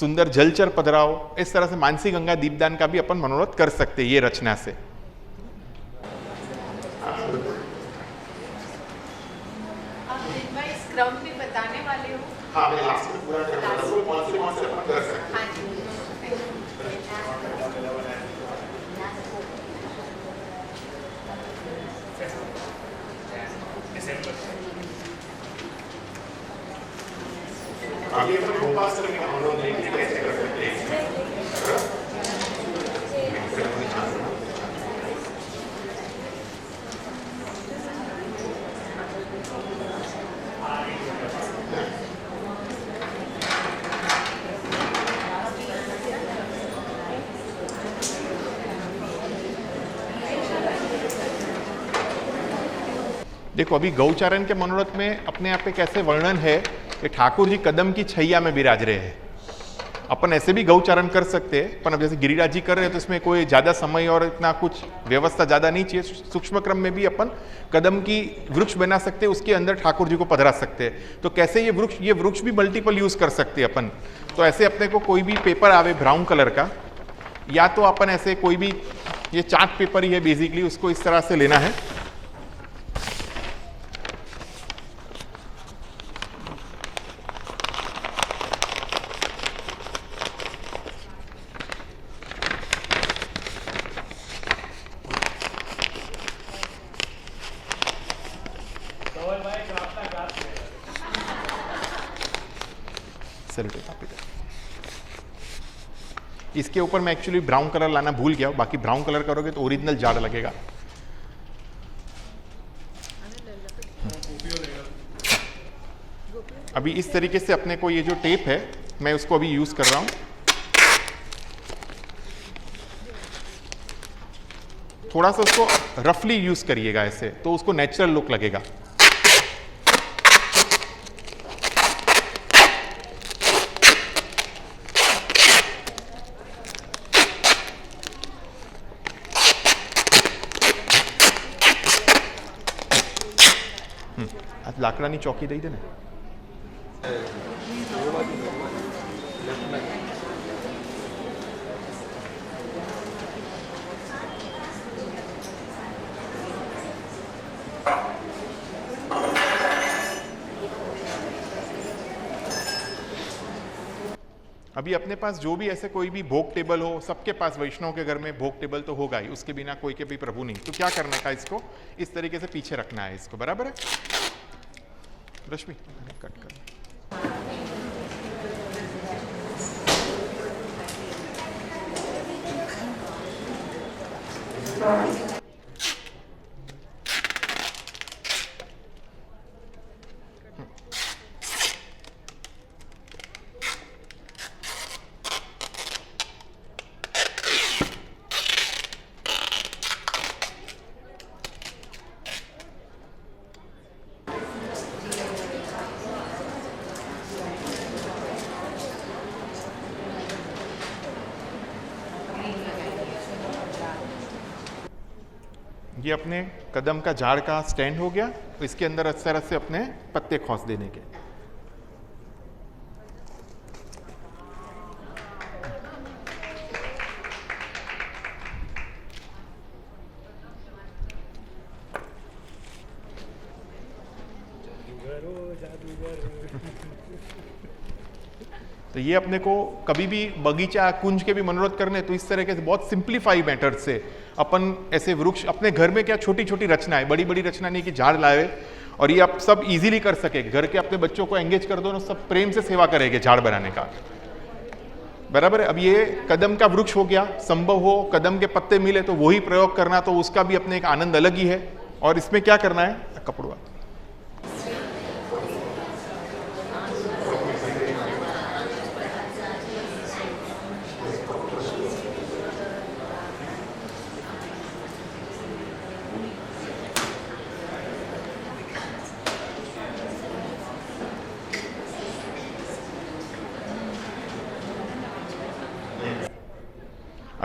सुंदर जलचर पधराओ. इस तरह से मानसी गंगा दीपदान का भी अपन मनोरथ कर सकते हैं ये रचना से. आप इस क्रम भी बताने वाले हो? हाँ, मैं लास्ट में पूरा कर रहा हूँ. कौन से अपन कर सकते हैं. हाँ जी. अभी अपन गोपास करने का मनोरथ नहीं किया, कैसे कर सकते हैं. देखो अभी गौचारण के मनोरथ में अपने आप पे कैसे वर्णन है कि ठाकुर जी कदम की छैया में विराज रहे हैं. अपन ऐसे भी गौचारण कर सकते हैं, पर अब जैसे गिरिराज जी कर रहे हैं तो इसमें कोई ज्यादा समय और इतना कुछ व्यवस्था ज्यादा नहीं चाहिए. सूक्ष्म क्रम में भी अपन कदम की वृक्ष बना सकते हैं, उसके अंदर ठाकुर जी को पधरा सकते हैं. तो कैसे ये वृक्ष भी मल्टीपल यूज कर सकते हैं अपन. तो ऐसे अपने को कोई भी पेपर आवे ब्राउन कलर का, या तो अपन ऐसे कोई भी ये चार्ट पेपर ही है बेसिकली, उसको इस तरह से लेना है. इसके ऊपर मैं एक्चुअली ब्राउन कलर लाना भूल गया हूं, बाकी ब्राउन कलर करोगे तो ओरिजिनल जाड़ लगेगा. अभी इस तरीके से अपने को ये जो टेप है मैं उसको अभी यूज कर रहा हूं. थोड़ा सा उसको रफली यूज करिएगा ऐसे, तो उसको नेचुरल लुक लगेगा. લાકડાની ચોકી દઈ દે ને. अभी अपने पास जो भी ऐसे कोई भी भोग टेबल हो, सबके पास वैष्णव के घर में भोग टेबल तो होगा ही, उसके बिना कोई के भी प्रभु नहीं. तो क्या करने का, इसको इस तरीके से पीछे रखना है इसको, बराबर है. रश्मि कट कर. ये अपने कदम का झाड़ का स्टैंड हो गया. तो इसके अंदर इस तरह से अपने पत्ते खोस देने के. तो ये अपने को कभी भी बगीचा कुंज के भी मनोरथ करने, तो इस तरह के बहुत सिंप्लीफाई मेथड से अपन ऐसे वृक्ष अपने घर में, क्या छोटी छोटी रचना है, बड़ी बड़ी रचना नहीं कि झाड़ लाए और ये आप सब इजीली कर सके. घर के अपने बच्चों को एंगेज कर दो ना, सब प्रेम से सेवा करेंगे झाड़ बनाने का, बराबर है. अब ये कदम का वृक्ष हो गया, संभव हो कदम के पत्ते मिले तो वही प्रयोग करना, तो उसका भी अपने एक आनंद अलग ही है. और इसमें क्या करना है, कपड़वा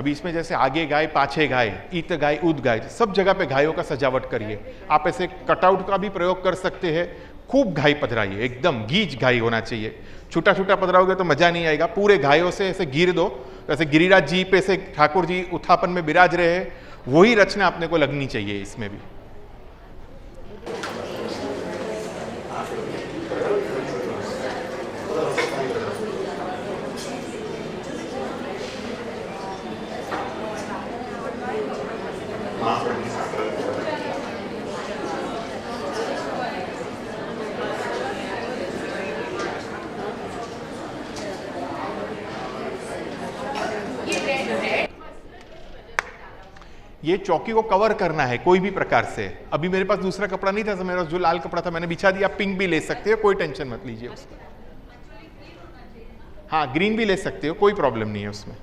अभी इसमें जैसे आगे गाय पाछे गाय, ईत गाय उद गाय, सब जगह पे गायों का सजावट करिए. आप ऐसे कटआउट का भी प्रयोग कर सकते हैं. खूब गाय पधराइए, एकदम गीज गाय होना चाहिए. छोटा छोटा पधराओगे तो मजा नहीं आएगा. पूरे गायों से ऐसे गिर दो, जैसे गिरिराज जी पे से ठाकुर जी उत्थापन में विराज रहे हैं, वही रचना अपने को लगनी चाहिए इसमें भी. ये चौकी को कवर करना है कोई भी प्रकार से. अभी मेरे पास दूसरा कपड़ा नहीं था, तो मेरे पास जो लाल कपड़ा था मैंने बिछा दिया. पिंक भी ले सकते हो, कोई टेंशन मत लीजिए उसका. हाँ, ग्रीन भी ले सकते हो, कोई प्रॉब्लम नहीं है उसमें.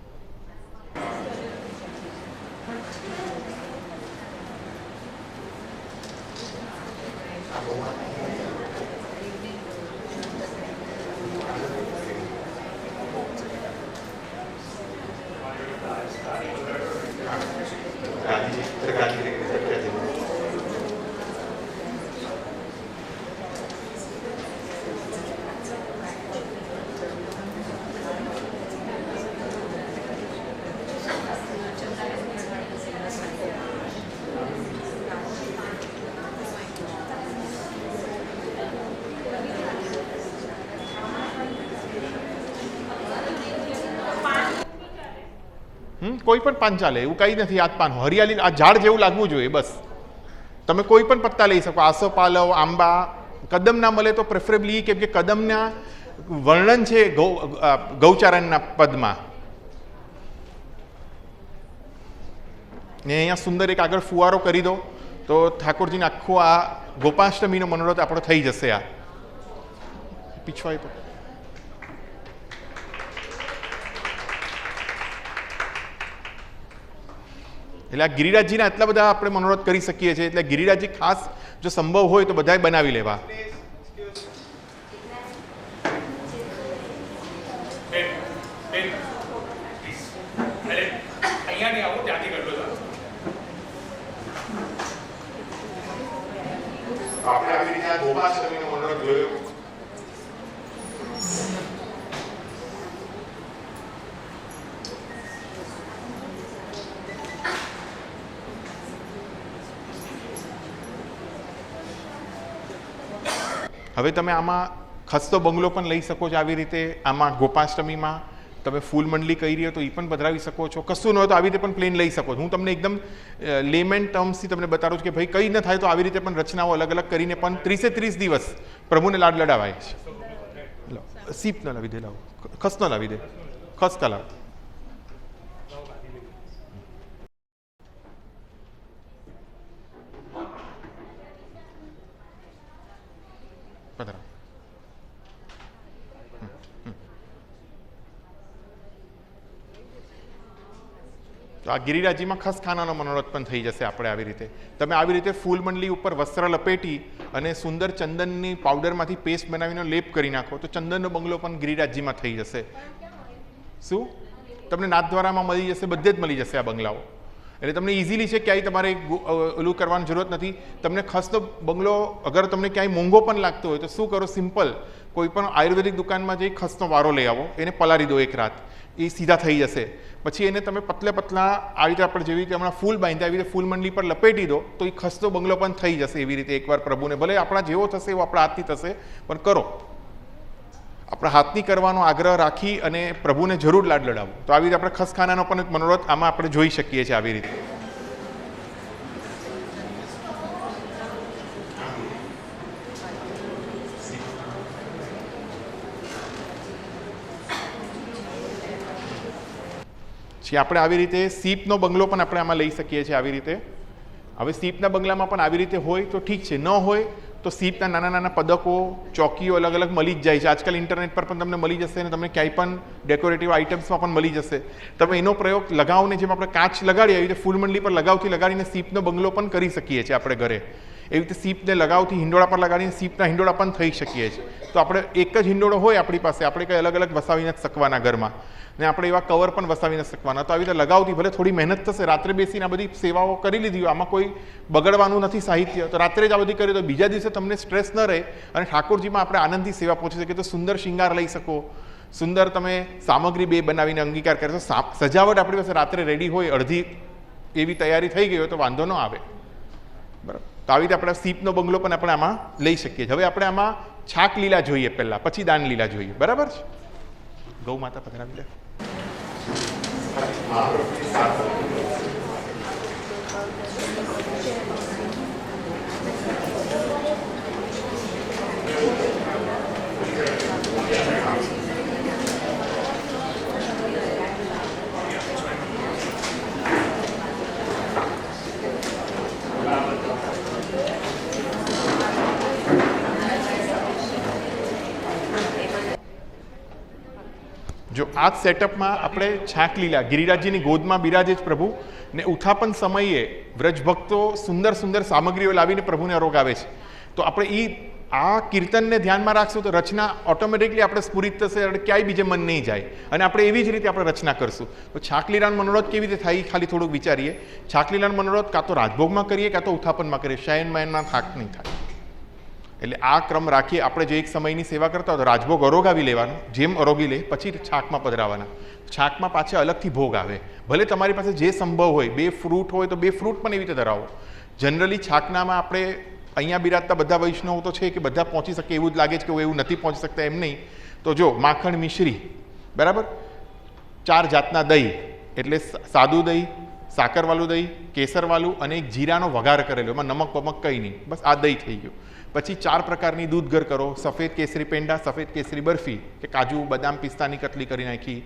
કોઈ પણ પાન ચાલે, એવું કંઈ નથી. આ પાન હરિયાળી, આ ઝાડ જેવું લાગવું જોઈએ બસ. તમે કોઈ પણ પત્તા લઈ શકો, આસોપાલવ, આંબા. કદમ ના મળે તો પ્રેફરેબલી, કેમ કે કદમના વર્ણન છે ગૌચારણના પદમાં. ને અહીંયા સુંદર એક આગળ ફુવારો કરી દો તો ઠાકોરજીને આખો આ ગોપાષ્ટમીનો મનોરથ આપણો થઈ જશે. આ પીછવાય તો એટલે આ ગિરિરાજજીના એટલા બધા આપણે મનોરથ કરી શકીએ છીએ. એટલે ગિરિરાજજી ખાસ જો સંભવ હોય તો બધાએ બનાવી લેવા. આપણે આવી રીતે ગોપાષ્ટમીનો થોડો જોયો. હવે તમે આમાં ખસ્તો બંગલો પણ લઈ શકો છો આવી રીતે. આમાં ગોપાષ્ટમીમાં તમે ફૂલ મંડલી કહી રહ્યો તો એ પણ પધરાવી શકો છો. કશું ન હોય તો આવી રીતે પણ પ્લેન લઈ શકો છો. હું તમને એકદમ લેમેન ટર્મ્સથી તમને બતાવું છું કે ભાઈ કંઈ ન થાય તો આવી રીતે પણ રચનાઓ અલગ અલગ કરીને પણ 30 દિવસ પ્રભુને લાડ લડાવાય છે. સીપ ન લાવી દે, લાવો ખસ ન લાવી દે, ખસતા લાવ. પધરાવ. તો આ ગિરિરાજીમાં ખસ ખાનાનો મનોરથ પણ થઈ જશે આપણે આવી રીતે. તમે આવી રીતે ફૂલ મંડલી ઉપર વસ્ત્ર લપેટી અને સુંદર ચંદનની પાવડરમાંથી પેસ્ટ બનાવીને લેપ કરી નાખો તો ચંદનનો બંગલો પણ ગિરિરાજીમાં થઈ જશે. શું તમને નાથદ્વારામાં મળી જશે, બધે જ મળી જશે આ બંગલાઓ. એટલે તમને ઇઝીલી છે, ક્યાંય તમારે ઓલું કરવાની જરૂરત નથી. તમને ખસતો બંગલો અગર તમને ક્યાંય મોંઘો પણ લાગતો હોય તો શું કરો, સિમ્પલ કોઈ પણ આયુર્વેદિક દુકાનમાં જઈ ખસનો વારો લઈ આવો, એને પલાળી દો એક રાત, એ સીધા થઈ જશે. પછી એને તમે પતલા આવી રીતે આપણે જેવી રીતે હમણાં ફૂલ બાંધ્યા એવી રીતે ફૂલ મંડલી પર લપેટી દો તો એ ખસતો બંગલો પણ થઈ જશે એવી રીતે એકવાર પ્રભુને. ભલે આપણા જેવો થશે એવો આપણા હાથથી થશે, પણ કરો. આપણા હાથની કરવાનો આગ્રહ રાખી અને પ્રભુને જરૂર લાડ લડાવો. તો આવી રીતે આપણે ખસખાનાનો પણ એક મનોરથ આમાં આપણે જોઈ શકીએ છીએ આવી રીતે. આપણે આવી રીતે સીપનો બંગલો પણ આપણે આમાં લઈ શકીએ છીએ આવી રીતે. હવે સીપના બંગલામાં પણ આવી રીતે હોય તો ઠીક છે, ન હોય તો સીપના નાના નાના પદકો, ચોકીઓ અલગ અલગ મળી જ જાય છે. આજકાલ ઇન્ટરનેટ પર પણ તમને મળી જશે અને તમને ક્યાંય પણ ડેકોરેટિવ આઇટમ્સમાં પણ મળી જશે. તમે એનો પ્રયોગ લગાવને જેમ આપણે કાચ લગાડીએ એવી રીતે ફૂલ મંડલી પર લગાવથી લગાડીને સીપનો બંગલો પણ કરી શકીએ છીએ આપણે ઘરે. એવી રીતે સીપને લગાવથી હિંડોળા પર લગાડીને સીપના હિંડોળા પણ થઈ શકીએ છીએ. તો આપણે એક જ હિંડોળો હોય આપણી પાસે, આપણે કંઈ અલગ અલગ વસાવીને જ શકવાના ઘરમાં, ને આપણે એવા કવર પણ વસાવીને શકવાના. તો આવી રીતે લગાવતી ભલે થોડી મહેનત થશે, રાત્રે બેસીને આ બધી સેવાઓ કરી લીધી હોય, આમાં કોઈ બગડવાનું નથી સાહિત્ય, તો રાત્રે જ આ બધી કરી તો બીજા દિવસે તમને સ્ટ્રેસ ન રહે અને ઠાકોરજીમાં આપણે આનંદથી સેવા પહોંચી શકીએ. તો સુંદર શિંગાર લઈ શકો, સુંદર તમે સામગ્રી બે બનાવીને અંગીકાર કરી શકો. સજાવટ આપણી પાસે રાત્રે રેડી હોય, અડધી એવી તૈયારી થઈ ગઈ હોય તો વાંધો ન આવે. બરાબર. તો આવી રીતે આપણે સીપનો બંગલો પણ આપણે આમાં લઈ શકીએ. હવે આપણે આમાં છાક લીલા જોઈએ પહેલાં, પછી દાન લીલા જોઈએ. બરાબર છે. ગૌ માતા પધરાવી લે. જો આ સેટઅપમાં આપણે છાક લીલા ગિરિરાજજીની ગોદમાં બિરાજે જ પ્રભુ, ને ઉત્થાપન સમયે વ્રજભક્તો સુંદર સુંદર સામગ્રીઓ લાવીને પ્રભુને આરોગાવે છે. તો આપણે આ કીર્તનને ધ્યાનમાં રાખશું તો રચના ઓટોમેટિકલી આપણે સ્ફુરિત થશે, ક્યાંય બીજે મન નહીં જાય અને આપણે એવી જ રીતે આપણે રચના કરશું. તો છાકલીલાનો મનોરથ કેવી રીતે થાય ખાલી થોડુંક વિચારીએ. છાકલીલાનો મનોરથ કાં તો રાજભોગમાં કરીએ કાં તો ઉત્થાપનમાં કરીએ, શયન મયનમાં થાક નહીં થાય. એટલે આ ક્રમ રાખીએ. આપણે જે એક સમયની સેવા કરતા હોય તો રાજભોગ અરોગાવી લેવાનો, જેમ અરોગી લે પછી છાકમાં પધરાવાના. છાકમાં પાછા અલગથી ભોગ આવે. ભલે તમારી પાસે જે સંભવ હોય, 2 ફ્રૂટ હોય તો 2 ફ્રૂટ પણ એવી રીતે ધરાવો. જનરલી છાકનામાં આપણે અહીંયા બિરાજતા બધા વૈષ્ણવો તો છે કે બધા પહોંચી શકે એવું જ લાગે છે કે એવું નથી પહોંચી શકતા એમ નહીં. તો જો માખણ મિશ્રી, બરાબર, 4 જાતના દહીં, એટલે સાદું દહીં, સાકરવાળું દહીં, કેસરવાળું અને એક જીરાનો વઘાર કરેલો, એમાં નમક બમક કંઈ નહીં, બસ આ દહીં થઈ ગયું. પછી 4 પ્રકારની દૂધઘર કરો, સફેદ કેસરી પેંડા, સફેદ કેસરી બરફી કે કાજુ બદામ પિસ્તાની કતલી કરી નાખી,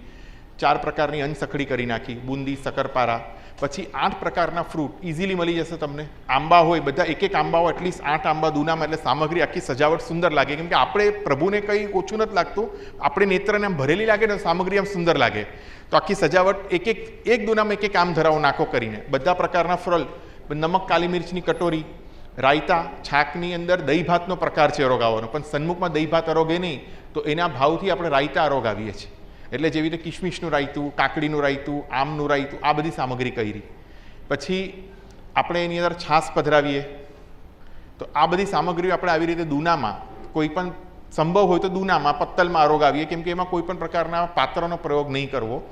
4 પ્રકારની અંસખડી કરી નાખી, બુંદી, શક્કરપારા. પછી 8 પ્રકારના ફ્રૂટ ઇઝીલી મળી જશે તમને. આંબા હોય બધા, એક આંબા હોય, એટલીસ્ટ 8 આંબા દૂનામાં, એટલે સામગ્રી આખી સજાવટ સુંદર લાગે. કેમ કે આપણે પ્રભુને કંઈ ઓછું નથી લાગતું, આપણે નેત્રને આમ ભરેલી લાગે ને સામગ્રી આમ સુંદર લાગે. તો આખી સજાવટ એક દૂનામાં એક આમ ધરાવો નાખો કરીને. બધા પ્રકારના ફળ, નમક કાલી મિર્ચની કટોરી, રાયતા, છાકની અંદર દહીં ભાતનો પ્રકાર છે અરોગાવાનો, પણ સન્મુખમાં દહીં ભાત અરોગે નહીં તો એના ભાવથી આપણે રાયતા અરોગાવીએ છીએ. એટલે જેવી રીતે કિશમિશનું રાયતું, કાકડીનું રાયતું, આમનું રાયતું, આ બધી સામગ્રી કરી. પછી આપણે એની અંદર છાશ પધરાવીએ. તો આ બધી સામગ્રીઓ આપણે આવી રીતે દૂનામાં કોઈ પણ સંભવ હોય તો દૂનામાં પત્તલમાં આરોગાવીએ, કેમ કે એમાં કોઈ પણ પ્રકારના પાત્રનો પ્રયોગ નહીં કરવો.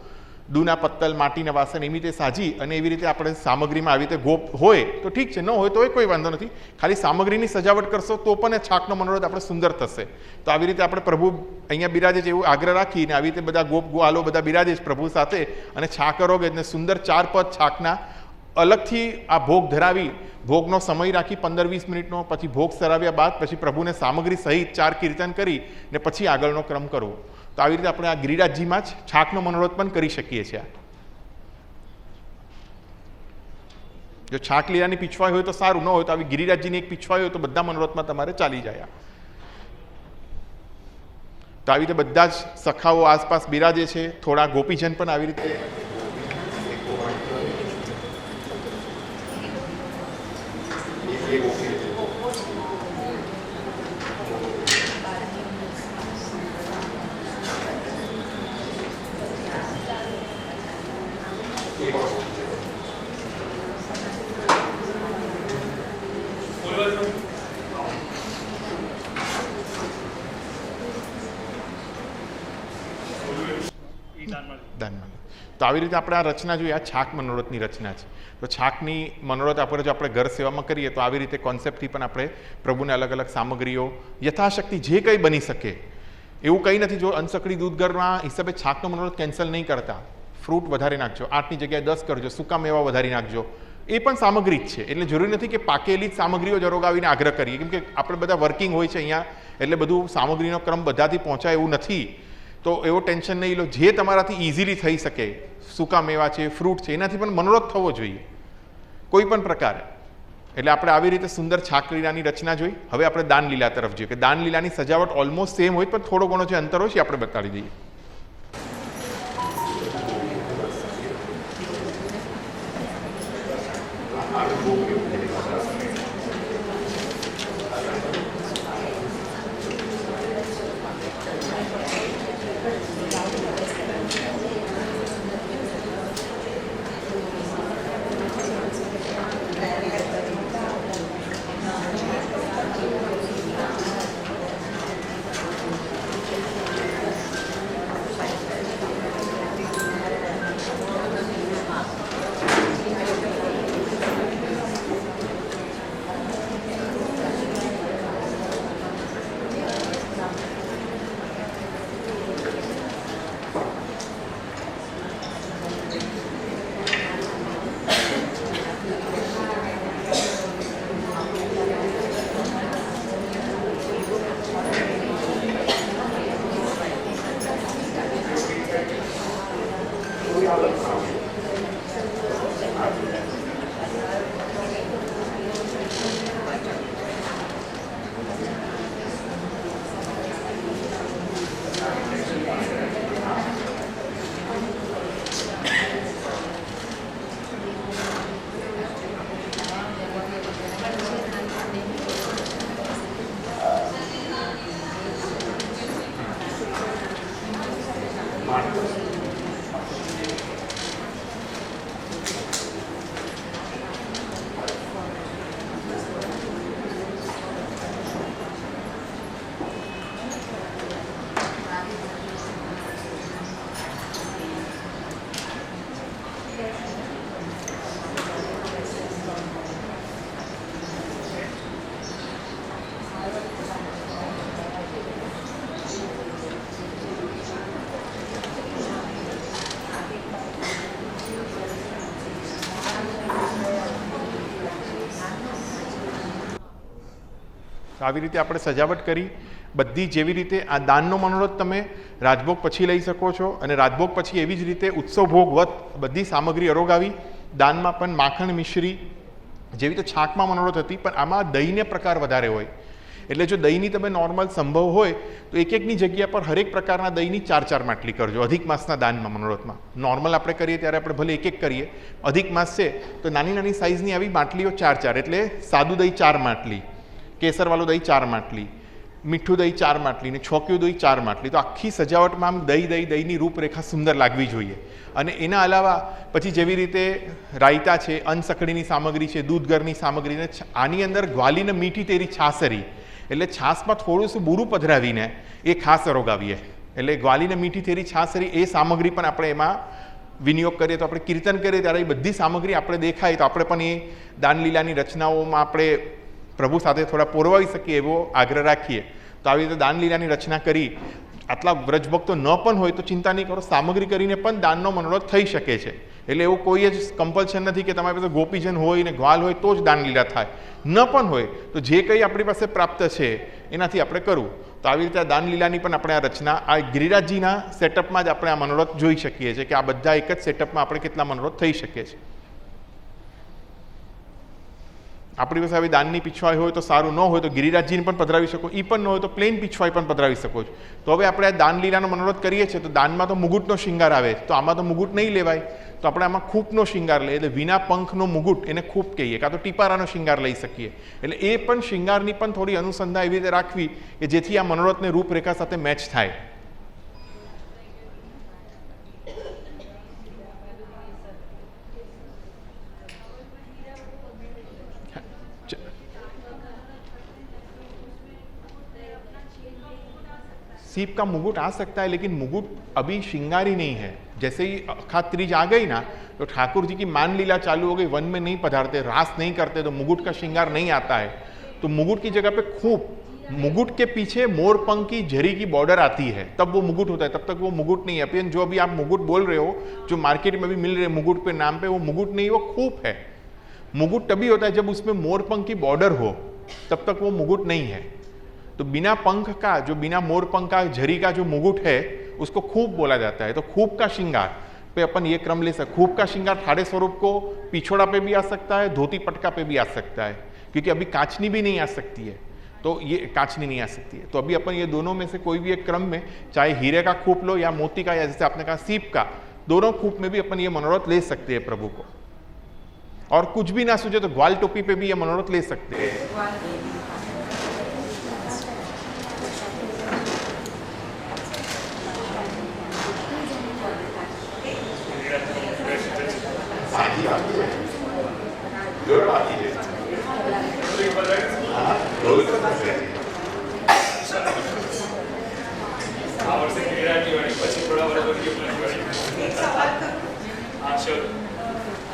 દૂના, પત્તલ, માટીના વાસણ એવી રીતે સાજી અને એવી રીતે આપણે સામગ્રીમાં આવી રીતે ગોપ હોય તો ઠીક છે, ન હોય તો કોઈ વાંધો નથી. ખાલી સામગ્રીની સજાવટ કરશો તો પણ એ છાકનો મનોરથ આપણે સુંદર થશે. તો આવી રીતે આપણે પ્રભુ અહીંયા બિરાજે છે એવું આગ્રહ રાખીને આવી રીતે બધા ગોપ ગોવાલો બધા બિરાજે છે પ્રભુ સાથે અને છાક અરોગે એટલે સુંદર 4 પદ છાકના અલગથી આ ભોગ ધરાવી, ભોગનો સમય રાખી 15-20 મિનિટનો, પછી ભોગ સરાવ્યા બાદ પછી પ્રભુને સામગ્રી સહિત 4 કીર્તન કરી ને પછી આગળનો ક્રમ કરવો. તો આવી રીતે આપણે આ ગિરિરાજજીમાં જ છાકનો મનોરથ પણ કરી શકીએ છીએ. જો છાક લીલાની પીછવાઈ હોય તો સારું, ન હોય તો આવી ગિરિરાજજીની એક પીછવાઈ હોય તો બધા મનોરથમાં તમારે ચાલી જાય. તો આવી રીતે બધા જ સખાઓ આસપાસ બિરાજે છે. થોડા ગોપીજન પણ આવી રીતે દાનમાં. તો આવી રીતે આપણે આ રચના જોઈએ, આ છાક મનોરથની રચના છે. તો છાકની મનોરથ આપણે જો આપણે ઘર સેવામાં કરીએ તો આવી રીતે કોન્સેપ્ટથી પણ આપણે પ્રભુને અલગ અલગ સામગ્રીઓ યથાશક્તિ જે કંઈ બની શકે એવું કંઈ નથી. જો અનસકડી દૂધગરના હિસાબે છાકનો મનોરથ કેન્સલ નહીં કરતા. ફ્રૂટ વધારે નાખજો, 8ની જગ્યાએ 10 કરજો, સૂકા મેવા વધારી નાખજો, એ પણ સામગ્રી જ છે. એટલે જરૂરી નથી કે પાકેલી જ સામગ્રીઓ જ અરોગાવીને આગ્રહ કરીએ, કેમ કે આપણે બધા વર્કિંગ હોય છે અહીંયા, એટલે બધું સામગ્રીનો ક્રમ બધાથી પહોંચાય એવું નથી. તો એવો ટેન્શન નહીં લો. જે તમારાથી ઇઝીલી થઈ શકે, સૂકા મેવા છે, ફ્રૂટ છે, એનાથી પણ મનોરથ થવો જોઈએ કોઈ પણ પ્રકારે. એટલે આપણે આવી રીતે સુંદર છાક લીલાની રચના જોઈ. હવે આપણે દાન લીલા તરફ જોઈએ કે દાન લીલાની સજાવટ ઓલમોસ્ટ સેમ હોય પણ થોડો ઘણો જે અંતર હોય છે આપણે બતાવી દઈએ. તો આવી રીતે આપણે સજાવટ કરી બધી. જેવી રીતે આ દાનનો મનોરથ તમે રાજભોગ પછી લઈ શકો છો અને રાજભોગ પછી એવી જ રીતે ઉત્સવ ભોગવત બધી સામગ્રી અરોગાવી. દાનમાં પણ માખણ મિશ્રી જેવી તો છાકમાં મનોરથ હતી, પણ આમાં દહીંને પ્રકાર વધારે હોય. એટલે જો દહીંની તમે નોર્મલ સંભવ હોય તો એક એકની જગ્યા પર હરેક પ્રકારના દહીંની 4-4 માટલી કરજો. અધિક માસના દાનમાં મનોરથમાં નોર્મલ આપણે કરીએ ત્યારે આપણે ભલે એક કરીએ, અધિક માસ છે તો નાની નાની સાઇઝની આવી માટલીઓ 4-4, એટલે સાદું દહીં 4 માટલી, કેસરવાળું દહીં 4 માટલી, મીઠું દહીં 4 માટલી ને છોક્યું દહીં 4 માટલી. તો આખી સજાવટમાં આમ દહીંની રૂપરેખા સુંદર લાગવી જોઈએ. અને એના અલાવા પછી જેવી રીતે રાયતા છે, અનસકડીની સામગ્રી છે, દૂધગરની સામગ્રી, આની અંદર ગ્વાલીને મીઠી તેરી છાસરી એટલે છાશમાં થોડું શું બૂરું પધરાવીને એ ખાસ રોગાવીએ. એટલે ગ્વાલીને મીઠી થેરી છાશ રહી એ સામગ્રી પણ આપણે એમાં વિનિયોગ કરીએ તો આપણે કીર્તન કરીએ ત્યારે એ બધી સામગ્રી આપણે દેખાય તો આપણે પણ એ દાનલીલાની રચનાઓમાં આપણે પ્રભુ સાથે થોડા પોરવાઈ શકીએ એવો આગ્રહ રાખીએ. તો આવી રીતે દાનલીલાની રચના કરી આટલા વ્રજભક્તો ન પણ હોય તો ચિંતા નહીં કરો, સામગ્રી કરીને પણ દાનનો મનોરથ થઈ શકે છે. એટલે એવું કોઈ જ કમ્પલ્શન નથી કે તમારી પાસે ગોપીજન હોય ને ગ્વાલ હોય તો જ દાનલીલા થાય. ન પણ હોય તો જે કંઈ આપણી પાસે પ્રાપ્ત છે એનાથી આપણે કરવું. તો આવી રીતે આ દાનલીલાની પણ આપણે આ રચના આ ગિરિરાજજીના સેટઅપમાં જ આપણે આ મનોરથ જોઈ શકીએ છીએ કે આ બધા એક જ સેટઅપમાં આપણે કેટલા મનોરથ થઈ શકે છે. આપણી પાસે આવી દાનની પીછવાઈ હોય તો સારું, ન હોય તો ગિરિરાજજીને પણ પધરાવી શકો, એ પણ ન હોય તો પ્લેન પીછવાઈ પણ પધરાવી શકો છો. તો હવે આપણે આ દાનલીલાનો મનોરથ કરીએ છીએ તો દાનમાં તો મુગુટનો શિંગાર આવે, તો આમાં તો મુગુટ નહીં લેવાય, તો આપણે આમાં ખૂપનો શિંગાર લઈએ. એટલે વિના પંખનો મુગુટ એને ખૂપ કહીએ, કાં તો ટીપારાનો શિંગાર લઈ શકીએ. એટલે એ પણ શિંગારની પણ થોડી અનુસંધાન એવી રીતે રાખવી કે જેથી આ મનોરથને રૂપરેખા સાથે મેચ થાય. सीप का मुकुट आ सकता है लेकिन मुकुट अभी श्रृंगारी नहीं है. जैसे ही अखात तीज आ गई ना तो ठाकुर जी की मान लीला चालू हो गई, वन में नहीं पधारते, रास नहीं करते, तो मुकुट का श्रृंगार नहीं आता है. तो मुकुट की जगह पे खूब, मुकुट के पीछे मोरपंख की झरी की बॉर्डर आती है, तब वो मुकुट होता है. तब तक वो मुकुट नहीं है. अभी जो अभी आप मुकुट बोल रहे हो, जो मार्केट में भी मिल रहे हैं मुकुट पे नाम पे, वो मुकुट नहीं, वो खूप है. मुकुट तभी होता है जब उसमें मोरपंख की बॉर्डर हो, तब तक वो मुकुट नहीं है. तो बिना पंख का, जो बिना मोर पंख का झरी का जो मुकुट है उसको खूब बोला जाता है. तो खूब का श्रृंगार पे अपन ये क्रम ले सकते. खूब का श्रृंगार ठाड़े स्वरूप को पिछोड़ा पे भी आ सकता है, धोती पटका पे भी आ सकता है, क्योंकि अभी काचनी भी नहीं आ सकती है. तो ये काचनी नहीं आ सकती है. तो अभी अपन ये दोनों में से कोई भी एक क्रम में, चाहे हीरे का खूप लो या मोती का, या जैसे आपने कहा सीप का, दोनों खूप में भी अपन ये मनोरथ ले सकते हैं प्रभु को. और कुछ भी ना सूझे तो ग्वाल टोपी पे भी ये मनोरथ ले सकते हैं.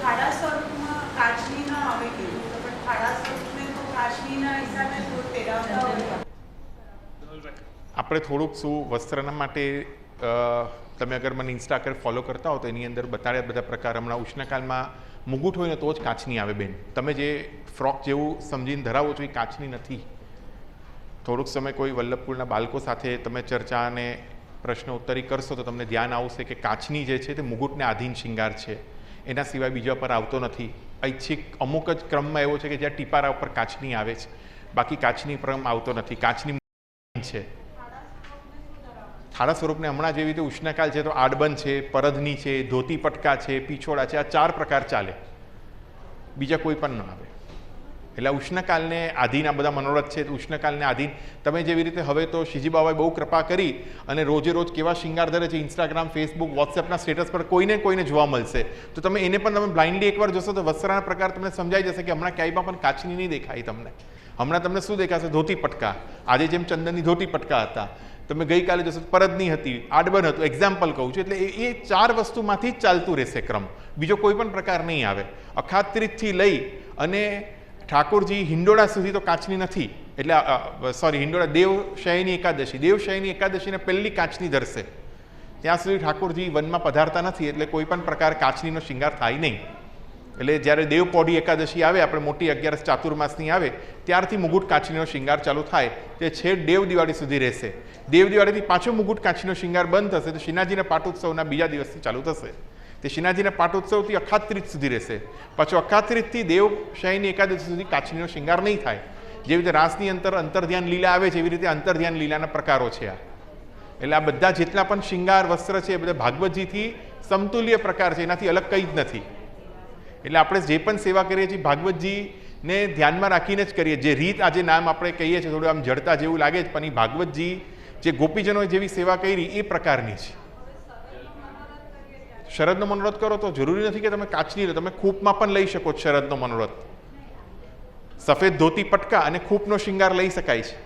ખાડા સ્વરૂપમાં કાચની ન આવે કીધું તો પણ ખાડા સ્વરૂપને તો કાચનીના હિસાબે તો પહેરાવતા હોય. આપણે થોડુંક શું વસ્ત્રના માટે તમે અગર મને ઇન્સ્ટા પર ફોલો કરતા હો તો એની અંદર બતાડ્યા બધા પ્રકાર. હમણાં ઉષ્ણકાલમાં મુગુટ હોય ને તો જ કાચની આવે બેન. તમે જે ફ્રોક જેવું સમજીને ધરાવો છો એ કાચની નથી. થોડુંક સમય કોઈ વલ્લભકુળના બાળકો સાથે તમે ચર્ચા અને પ્રશ્ન ઉત્તરી કરશો તો તમને ધ્યાન આવશે કે કાચની જે છે તે મુગુટને આધીન શિંગાર છે, એના સિવાય બીજા પર આવતો નથી. ઐચ્છિક અમુક જ ક્રમમાં એવો છે કે જ્યાં ટીપારા ઉપર કાચની આવે છે, બાકી કાચની ક્રમ આવતો નથી. કાચની છે થાળા સ્વરૂપને હમણાં જેવી રીતે ઉષ્ણકાલ છે તો આડબંધ છે, પરધની છે, ધોતી પટકા છે, પીછોડા છે, આ 4 પ્રકાર ચાલે, બીજા કોઈ પણ ન આવે. એટલે ઉષ્ણકાલને આધીન આ બધા મનોરથ છે. ઉષ્ણકાલને આધીન તમે જેવી રીતે હવે તો શ્રીજી બાબાએ બહુ કૃપા કરી અને રોજે રોજ કેવા શિંગાર ધરે છે, ઇન્સ્ટાગ્રામ, ફેસબુક, વોટ્સએપના સ્ટેટસ પર કોઈને જોવા મળશે. તો તમે એને પણ તમે બ્લાઇન્ડલી એકવાર જોશો તો વસ્ત્રના પ્રકાર તમને સમજાઈ જશે કે હમણાં ક્યાંયમાં પણ કાચની નહીં દેખાય તમને. હમણાં તમને શું દેખાશે? ધોતી પટકા. આજે જેમ ચંદનની ધોતી પટકા હતા, તમે ગઈકાલે જોશો પરદની હતી, આડબન હતું. એક્ઝામ્પલ કહું છું. એટલે એ 4 વસ્તુમાંથી જ ચાલતું રહેશે ક્રમ, બીજો કોઈ પણ પ્રકાર નહીં આવે. અખાત ત્રીજથી લઈ અને ઠાકોરજી હિંડોળા સુધી તો કાચની નથી. એટલે સોરી, હિંડોળા દેવશયની એકાદશી, દેવશયની એકાદશીને પહેલી કાચની ધરશે ત્યાં સુધી ઠાકોરજી વનમાં પધારતા નથી. એટલે કોઈ પણ પ્રકાર કાચનીનો શિંગાર થાય નહીં. એટલે જ્યારે દેવપોઢી એકાદશી આવે, આપણે મોટી 11 ચાતુર્માસની આવે, ત્યારથી મુગુટ કાચનીનો શિંગાર ચાલુ થાય તે છેક દેવ દિવાળી સુધી રહેશે. દેવ દિવાળીથી પાછો મુગુટ કાચીનો શિંગાર બંધ થશે તો શ્રીનાથજીના પાટોત્સવના બીજા દિવસથી ચાલુ થશે. તે શ્રીનાથજીના પાટોત્સવથી અખાત ત્રીજ સુધી રહેશે. પાછો અખાત ત્રીજથી દેવશયની એકાદશી સુધી કાચનીનો શિંગાર નહીં થાય. જેવી રીતે રાસની અંતરધ્યાન લીલા આવે છે એવી રીતે અંતરધ્યાન લીલાના પ્રકારો છે આ. એટલે આ બધા જેટલા પણ શિંગાર વસ્ત્ર છે એ બધા ભાગવતજીથી સમતુલ્ય પ્રકાર છે, એનાથી અલગ કંઈ જ નથી. એટલે આપણે જે પણ સેવા કરીએ છીએ ભાગવતજીને ધ્યાનમાં રાખીને જ કરીએ. જે રીત આજે નામ આપણે કહીએ છીએ થોડું આમ જડતા જેવું લાગે છે, પણ એ ભાગવતજી જે ગોપીજનોએ જેવી સેવા કરી એ પ્રકારની છે. શરદનો મનોરથ કરો તો જરૂરી નથી કે તમે કાચની લો, તમે ખૂપમાં પણ લઈ શકો છો. શરદનો મનોરથ સફેદ ધોતી પટકા અને ખૂપનો શિંગાર લઈ શકાય છે.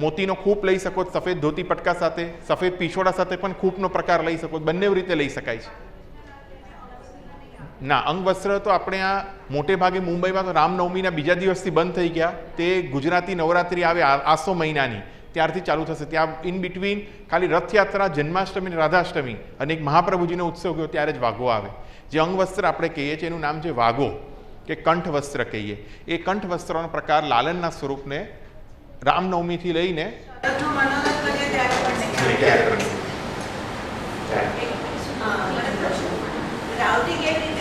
મોતીનો ખૂપ લઈ શકો છો, સફેદ ધોતી પટકા સાથે, સફેદ પીછોડા સાથે પણ ખૂપનો પ્રકાર લઈ શકો છો. બંને રીતે લઈ શકાય છે. ના, અંગવસ્ત્ર તો આપણે આ મોટે ભાગે મુંબઈમાં તો રામનવમીના બીજા દિવસથી બંધ થઈ ગયા. તે ગુજરાતી નવરાત્રિ આવે આસો મહિનાની ત્યારથી ચાલુ થશે. ત્યાં ઇન બિટવીન ખાલી રથયાત્રા, જન્માષ્ટમી, રાધાષ્ટમી અને એક મહાપ્રભુજીનો ઉત્સવ ગયો ત્યારે જ વાઘો આવે. જે અંગવસ્ત્ર આપણે કહીએ છીએ એનું નામ છે વાઘો કે કંઠ વસ્ત્ર કહીએ. એ કંઠ વસ્ત્રનો પ્રકાર લાલનના સ્વરૂપને રામનવમીથી લઈને શરદનો મનોરથ કરીએ ત્યારે પણ નહીં. હા, મને પ્રશ્ન. રાવટી કેવી રીતે